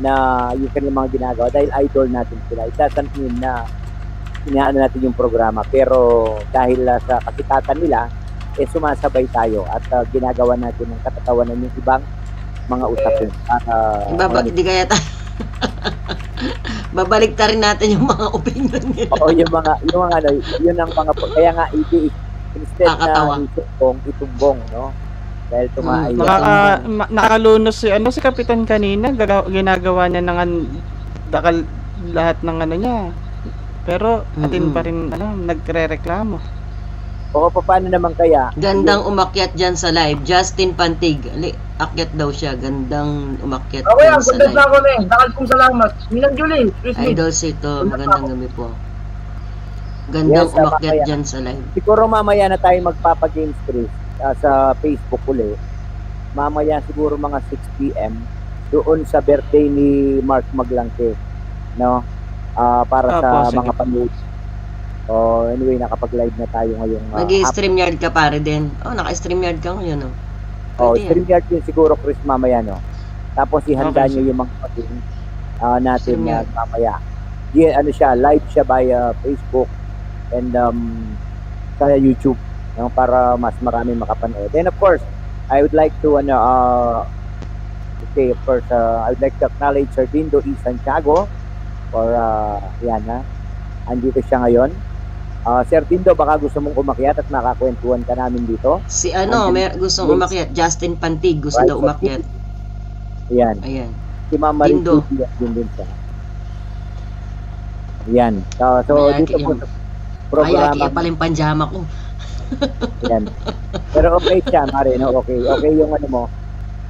A: na yung kanilang mga ginagawa dahil idol natin sila. It doesn't mean na inaano natin yung programa, pero dahil sa kakitatan nila, sumasabay tayo at ginagawa natin ng katatawanan yung ibang mga usapin.
F: Hindi kaya babalik ta rin natin yung mga opinion nila.
A: Oo, yun ang mga, kaya nga, instead
F: Nakakatawa.
A: na itumbong, no? Dahil tumaay.
B: Nakalunos si Kapitan kanina, ginagawa niya ng lahat ng niya. Pero atin pa rin nagrereklamo.
A: O paano naman kaya?
F: Gandang umakyat dyan sa live. Justin Pantig. Akyat daw siya. Gandang umakyat
E: Okay,
F: dyan
E: ang
F: sa
E: ganda na
F: live.
E: ako na eh. Dakal kong salamat. Minang Julie, Christmas.
F: Idol Sito, magandang gabi po. Gandang
A: Yes, tama
F: umakyat
A: kaya.
F: dyan sa live.
A: Siguro mamaya na tayo magpapagames, Chris, sa Facebook uli. Mamaya siguro mga 6 p.m. doon sa birthday ni Mark Maglangke, no? Para sa
B: sige.
A: mga panood. Anyway, nakapag-live na tayo ngayong
F: Nag-i-StreamYard ka pare din. Naka-StreamYard ka ngayon, no? Pwede yan.
A: StreamYard din siguro, Chris, mamaya, no? Tapos ihanda
B: Okay,
A: nyo yung mga pag-games natin
F: StreamYard.
A: mamaya. Yeah, siya, live siya via Facebook and sa YouTube, no? Para mas marami makapanood. And of course, I would like to I would like to acknowledge Sir Dindo E. Santiago for andito siya ngayon. Sir Dindo, baka gusto mong umakyat at makakwentuhan ka namin dito.
F: Si may gustong umakyat. Justin Pantig gusto
A: Right,
F: daw umakyat.
A: Ayan.
F: Ayan.
A: Si Mama
F: Dindo.
A: Ricky, din siya. Ayan. So
F: Mayaki
A: dito po
F: yung-
A: sa
F: Kaya
A: programa.
F: pala yung panjama ko.
A: Ayan. Pero okay siya, Mare, no? Okay yung mo.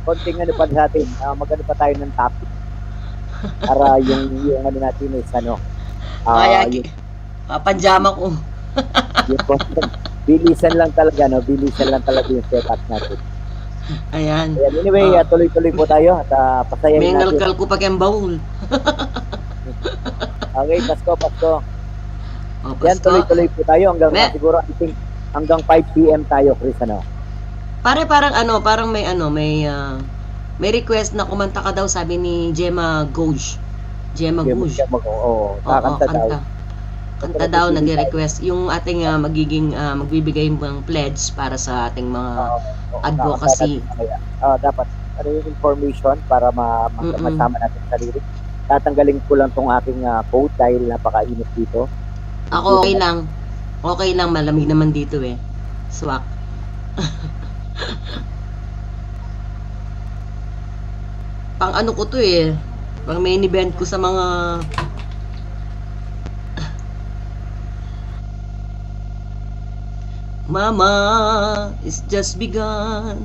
A: Konting pa sa atin. Magano pa tayo ng topic. Para yung natin is
F: Kaya
A: yung,
F: panjama ko.
A: yung content. Bilisan lang talaga, no? Bilisan lang talaga yung setup natin.
F: Ayan.
A: Ayan, anyway, tuloy-tuloy po tayo at pasayahin
F: May
A: natin.
F: ngalkal ko pa kayang baul.
A: Okay, Pasko.
F: O,
A: Yan,
F: Pasko.
A: tuloy-tuloy po tayo hanggang siguro I think hanggang 5 p.m. tayo, Chris,
F: Parang may request na kumanta ka daw sabi ni Gemma Gouge. Gemma Gouge.
A: Kakanta daw.
F: Kanta daw nag-request yung ating magbibigay ng pledge para sa ating mga advocacy.
A: Dapat yung information para masama natin sa lyrics. Tatanggalin ko lang tong aking code dahil napakainit dito.
F: Ako okay lang. Okay lang, malamig naman dito eh. Swak. Pang ano ko to eh. Pang main event ko sa mga Mama, it's just begun.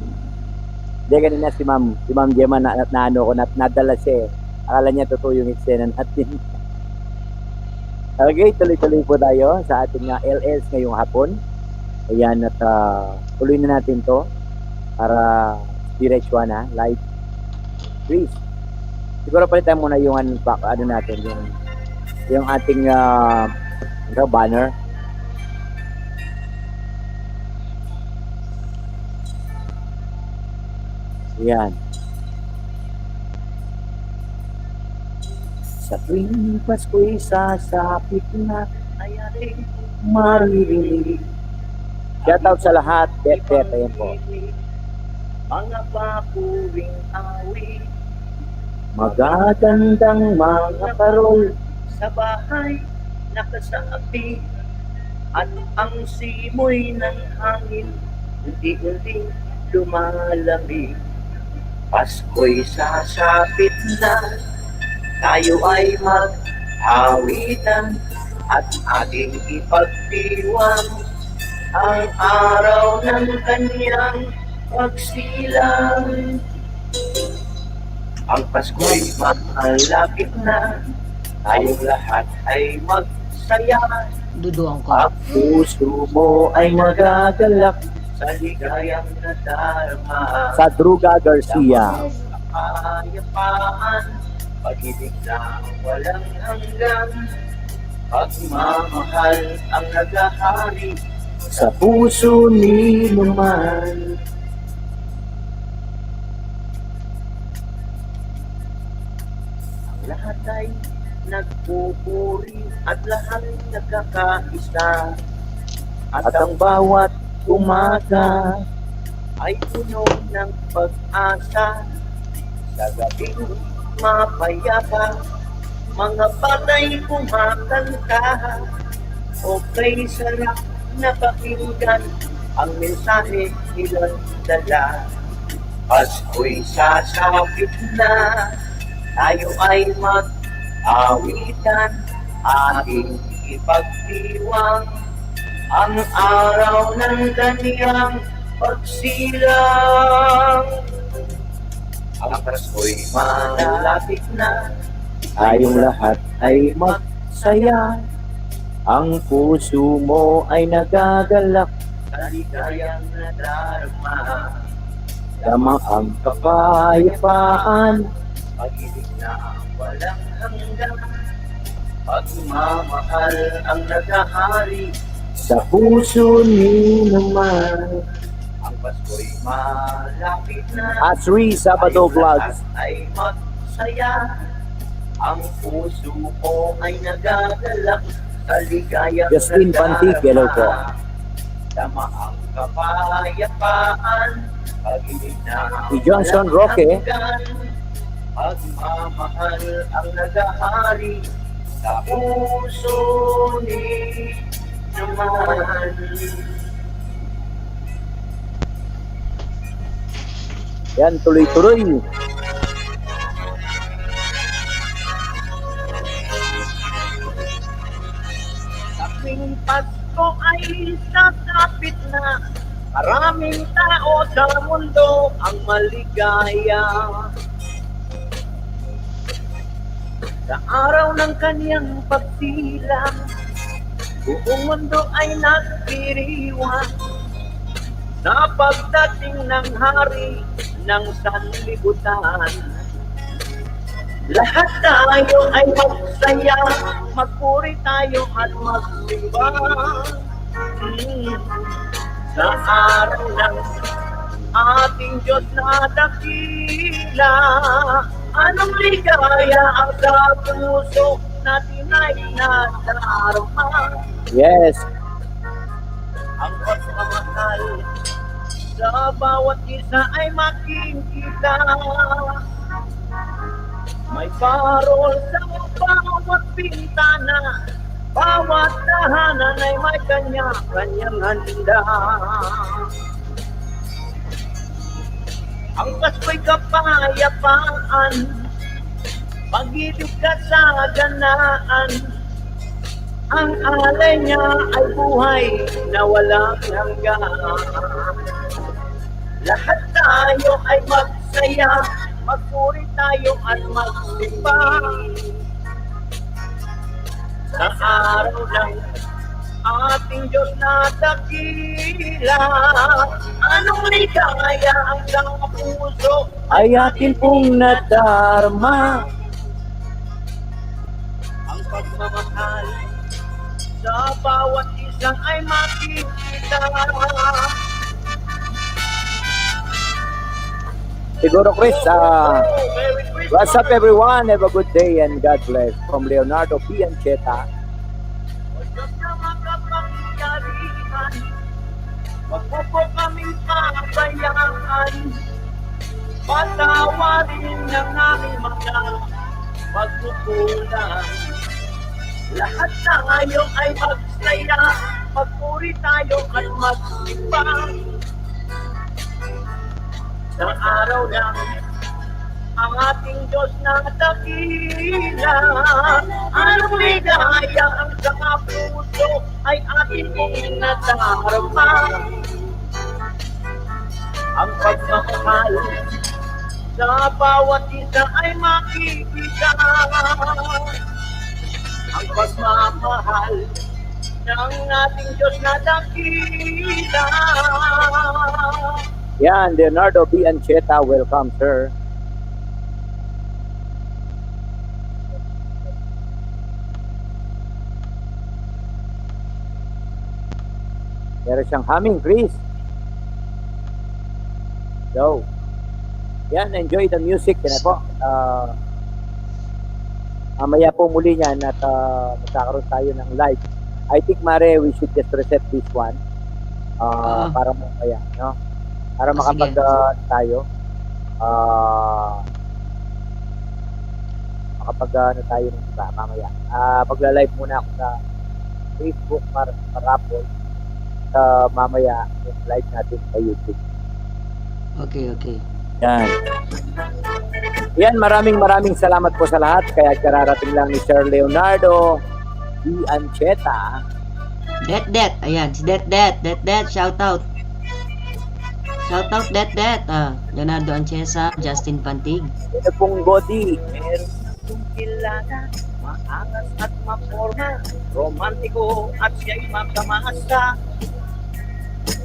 A: Hindi, kanina si Ma'am Gemma nadala siya eh. Akala niya totoo yung eksena natin. Okay, tuloy-tuloy po tayo sa ating LLs ngayong hapon. Ayan, at tuloy na natin to para diretso na, live. Please, siguro palitan muna yung natin, yung ating banner. Ayan. Sa tuwing Pasko'y sasapit na, ay ating maririnig. Shoutout sa lahat, Dep, ayan po. Mga papuring awit, magagandang mga parol, sa bahay nakasaapi, at ang simoy ng hangin unti-unting lumalamig. Pasko'y sasapit na, tayo ay maghawitan at ating ipagdiwang ang araw ng kanyang pagsilang. Ang Pasko'y malapit na, tayong lahat ay magsaya.
F: Duduan ko.
A: Ang puso mo ay magagalak sa ligayang nadarama. Sa Druga Garcia. Kapayapaan, pag-ibig na walang hanggan, pagmamahal ang naghahari sa puso ni naman. Ang lahat ay nagpupuri at lahat nagkakaisa, at ang bawat umaga ay puno ng pag-asa. Sa gabing mapayapa, mga batay kumakanta, okay sarap na pakinggan ang mensahe nilang dala. Pasko'y sasapit na, tayo ay mag-awitan, ating ipagdiwang ang araw ng kanyang pagsilang. Ang Pasko'y malapit na, tayong lahat ay magsaya. Ang puso mo ay nagagalak sa ligayang nadarama. Dama ang kapayapaan, pag-ibig na walang hanggan, pagmamahal ang naghahari sa puso ni naman. Ang Pasko'y malapit na, Asri Sabado Vlogs ay magsaya. Ang puso mo ay nagagalak sa ligayang
L: Justin Pantig, hello po.
A: Tama ang kapayapaan, pag-ibig na
L: Si Johnson Roque.
A: pagmamahal ang naghahari sa puso ni naman.
L: Yan, tuloy-tuloy.
A: Sa tuwing Pasko ay sasapit na, maraming tao sa mundo ang maligaya. Sa araw ng kanyang pagsilang, buong mundo ay nagdiriwang sa pagdating ng hari ng sanlibutan. Lahat tayo ay magsaya, magpuri tayo at magsimba. Sa araw ng ating Diyos na dakila, anong ligaya ang sa puso natin ay nadarama.
L: Yes.
A: Ang pagmamahal sa bawat isa ay makikita. May parol sa bawat pintana, bawat tahanan ay may kanya-kanyang handa. Ang Pasko'y kapayapaan, pag-ibig kasaganaan, ang alay niya ay buhay na walang hanggan. Lahat tayo ay magsaya, magpuri tayo at magsimba. Sa araw ng ating Diyos na dakila, anong ligaya ang sa puso
L: Ay atin pong nadarma.
A: ang pagmamahal sa bawat isang ay makikita.
L: Siguro, Chris, what's up, everyone? Have a good day and God bless. From Leonardo P. Ancheta.
E: Wag mo po kaming pabayaan, patawarin ng aming mga pagkukulang. Lahat tayo ay magsaya, magpuri tayo at magsimbang. Sa araw ng ang ating Diyos na dakila, anong ligaya ang sa puso ay ating pong nadarama. Ang pagmamahal sa bawat isa ay makikita. Ang pagmamahal ng ating Diyos na dakila.
L: Yan, Leonardo B. Ancheta, welcome, sir. Meron siyang humming, Chris. So, yan, enjoy the music. Yan po. Mamaya po muli niyan at magkakaroon tayo ng live. I think, Mare, we should just reset this one. Para mamaya, no? Para makapag tayo. Makapag tayo ng iba mamaya. Magla-live muna ako sa Facebook para rapol. Mamaya yung live natin sa YouTube.
F: Okay.
L: Yan. Yan, maraming salamat po sa lahat. Kaya kararating lang ni Sir Leonardo D. Ancheta.
F: Det. Ayan, si Det. Shout out. Shout out, Det. Leonardo Ancheta, Justin Pantig.
L: Ito pong Godi.
E: Meron kong kilala, maangas at maporma, romantiko at siya'y makamasa.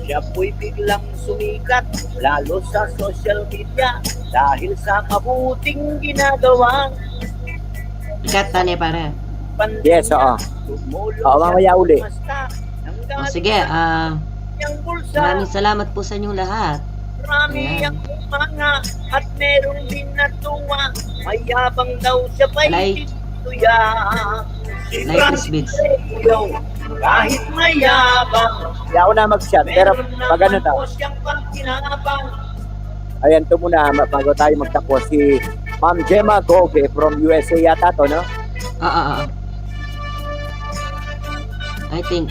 E: Siya po'y biglang sumikat, lalo sa social media, dahil sa mabuting ginagawa.
F: Ikat tane para.
L: Yes, oo. Mamaya uli.
F: Sige, maraming salamat po sa inyong lahat.
E: Marami ang umanga at meron din natuwa, mayabang daw siya pa'y tuya. Si
F: Like Chris Bids.
E: Kahit mayabang,
L: Hindi ako na mag-chat, pero pag ano daw. Ayan, ito muna, bago tayo magtapos, si Ma'am Gemma Goge from USA yata to, no?
F: I think,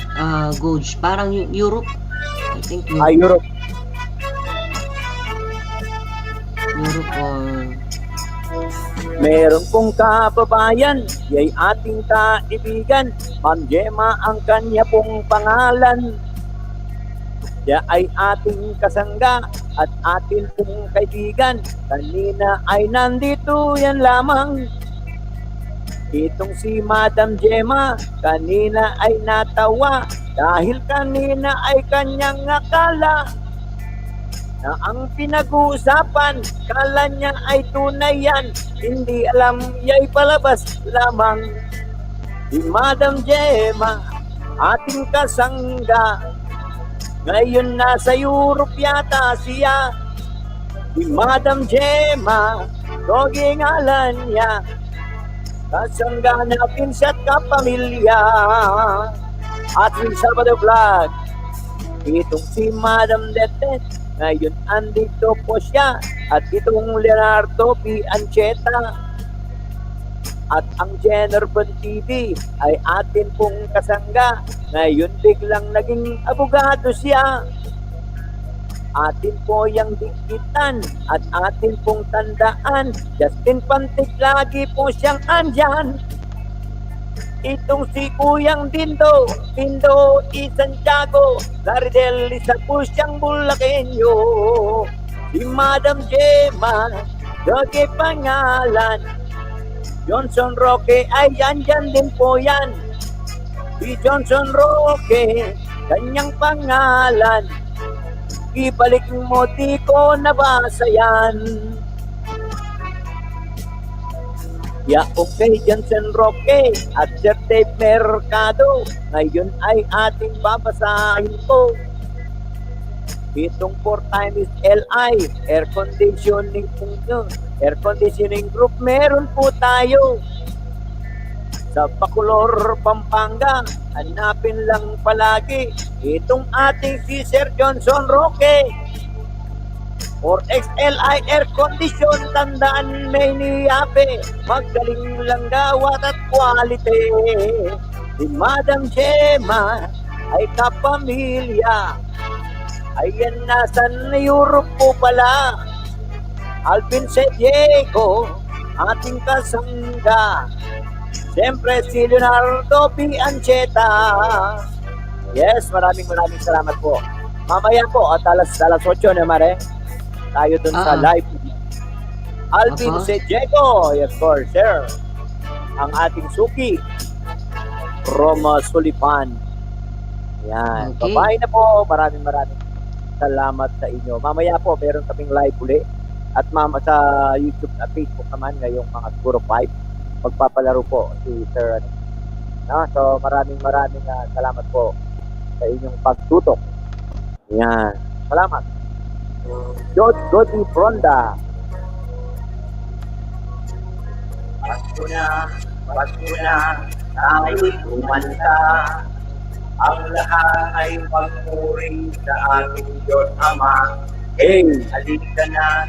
F: Gouge. Parang Europe. I think Europe.
L: Europe.
F: Europe or...
L: Meron pong kababayan, yay ating kaibigan, Ma'am Gemma ang kanya pong pangalan. Siya ay ating kasangga at atin pong kaibigan. Kanina ay nandito yan lamang. Itong si Madam Gemma, kanina ay natawa dahil kanina ay kanyang akala na ang pinag-uusapan, kala niya ay tunay yan, hindi alam ya'y palabas lamang. Si Madam Gemma, ating kasangga, ngayon nasa Europe yata siya. Si Madam Gemma, Gogi ngalan niya, kasangga na pinsat kapamilya. At si Salvador Vlog, itong si Madam Letet, ngayon andito po siya. At itong Leonardo P. Ancheta. At ang General TV ay atin pong kasangga. Ngayon biglang naging abogado siya. Atin po yung dikitan at atin pong tandaan. Justin Pantig lagi po siyang andyan. Itong si Kuyang Dindo I. Santiago, Laridel, isa po siyang Bulakenyo. Si Madam Gemma, Gogi pangalan. Johnson Roque ay andyan din po yan. Si Johnson Roque, kanyang pangalan. Ibalik mo, di ko nabasa yan. Ya, okay, Johnson Roque at Sir Dave Mercado. Ngayon ay ating babasahin po. Itong 4 times LI, air conditioning air conditioning group, meron po tayo. Sa Bacolor, Pampanga, hanapin lang palagi itong ating si Sir Johnson Roque. For XLI air condition, tandaan may niyape, magaling lang gawat at quality. Si Madam Gemma ay kapamilya, ayan nasan Europe po pala. Alvin C. Diego, ating kasangga. Siyempre si Leonardo P. Ancheta. Yes, maraming salamat po. Mamaya po at alas 8 na mare, tayo dun sa live. Alvin C. Diego, yes for sure. Ang ating suki, Roma Sulipan. Yan,
F: Okay.
L: bye na po. Maraming salamat sa inyo. Mamaya po, meron kaming live uli. At sa YouTube at Facebook naman ngayong mga siguro 5. Magpapalaro po si Sir. No? So maraming salamat po sa inyong pagtutok. Yan. Salamat. Jody Fronda. Pasko na, tayo'y kumanta. Ang lahat ay magpuri sa ating Diyos Ama. Hey, halika na,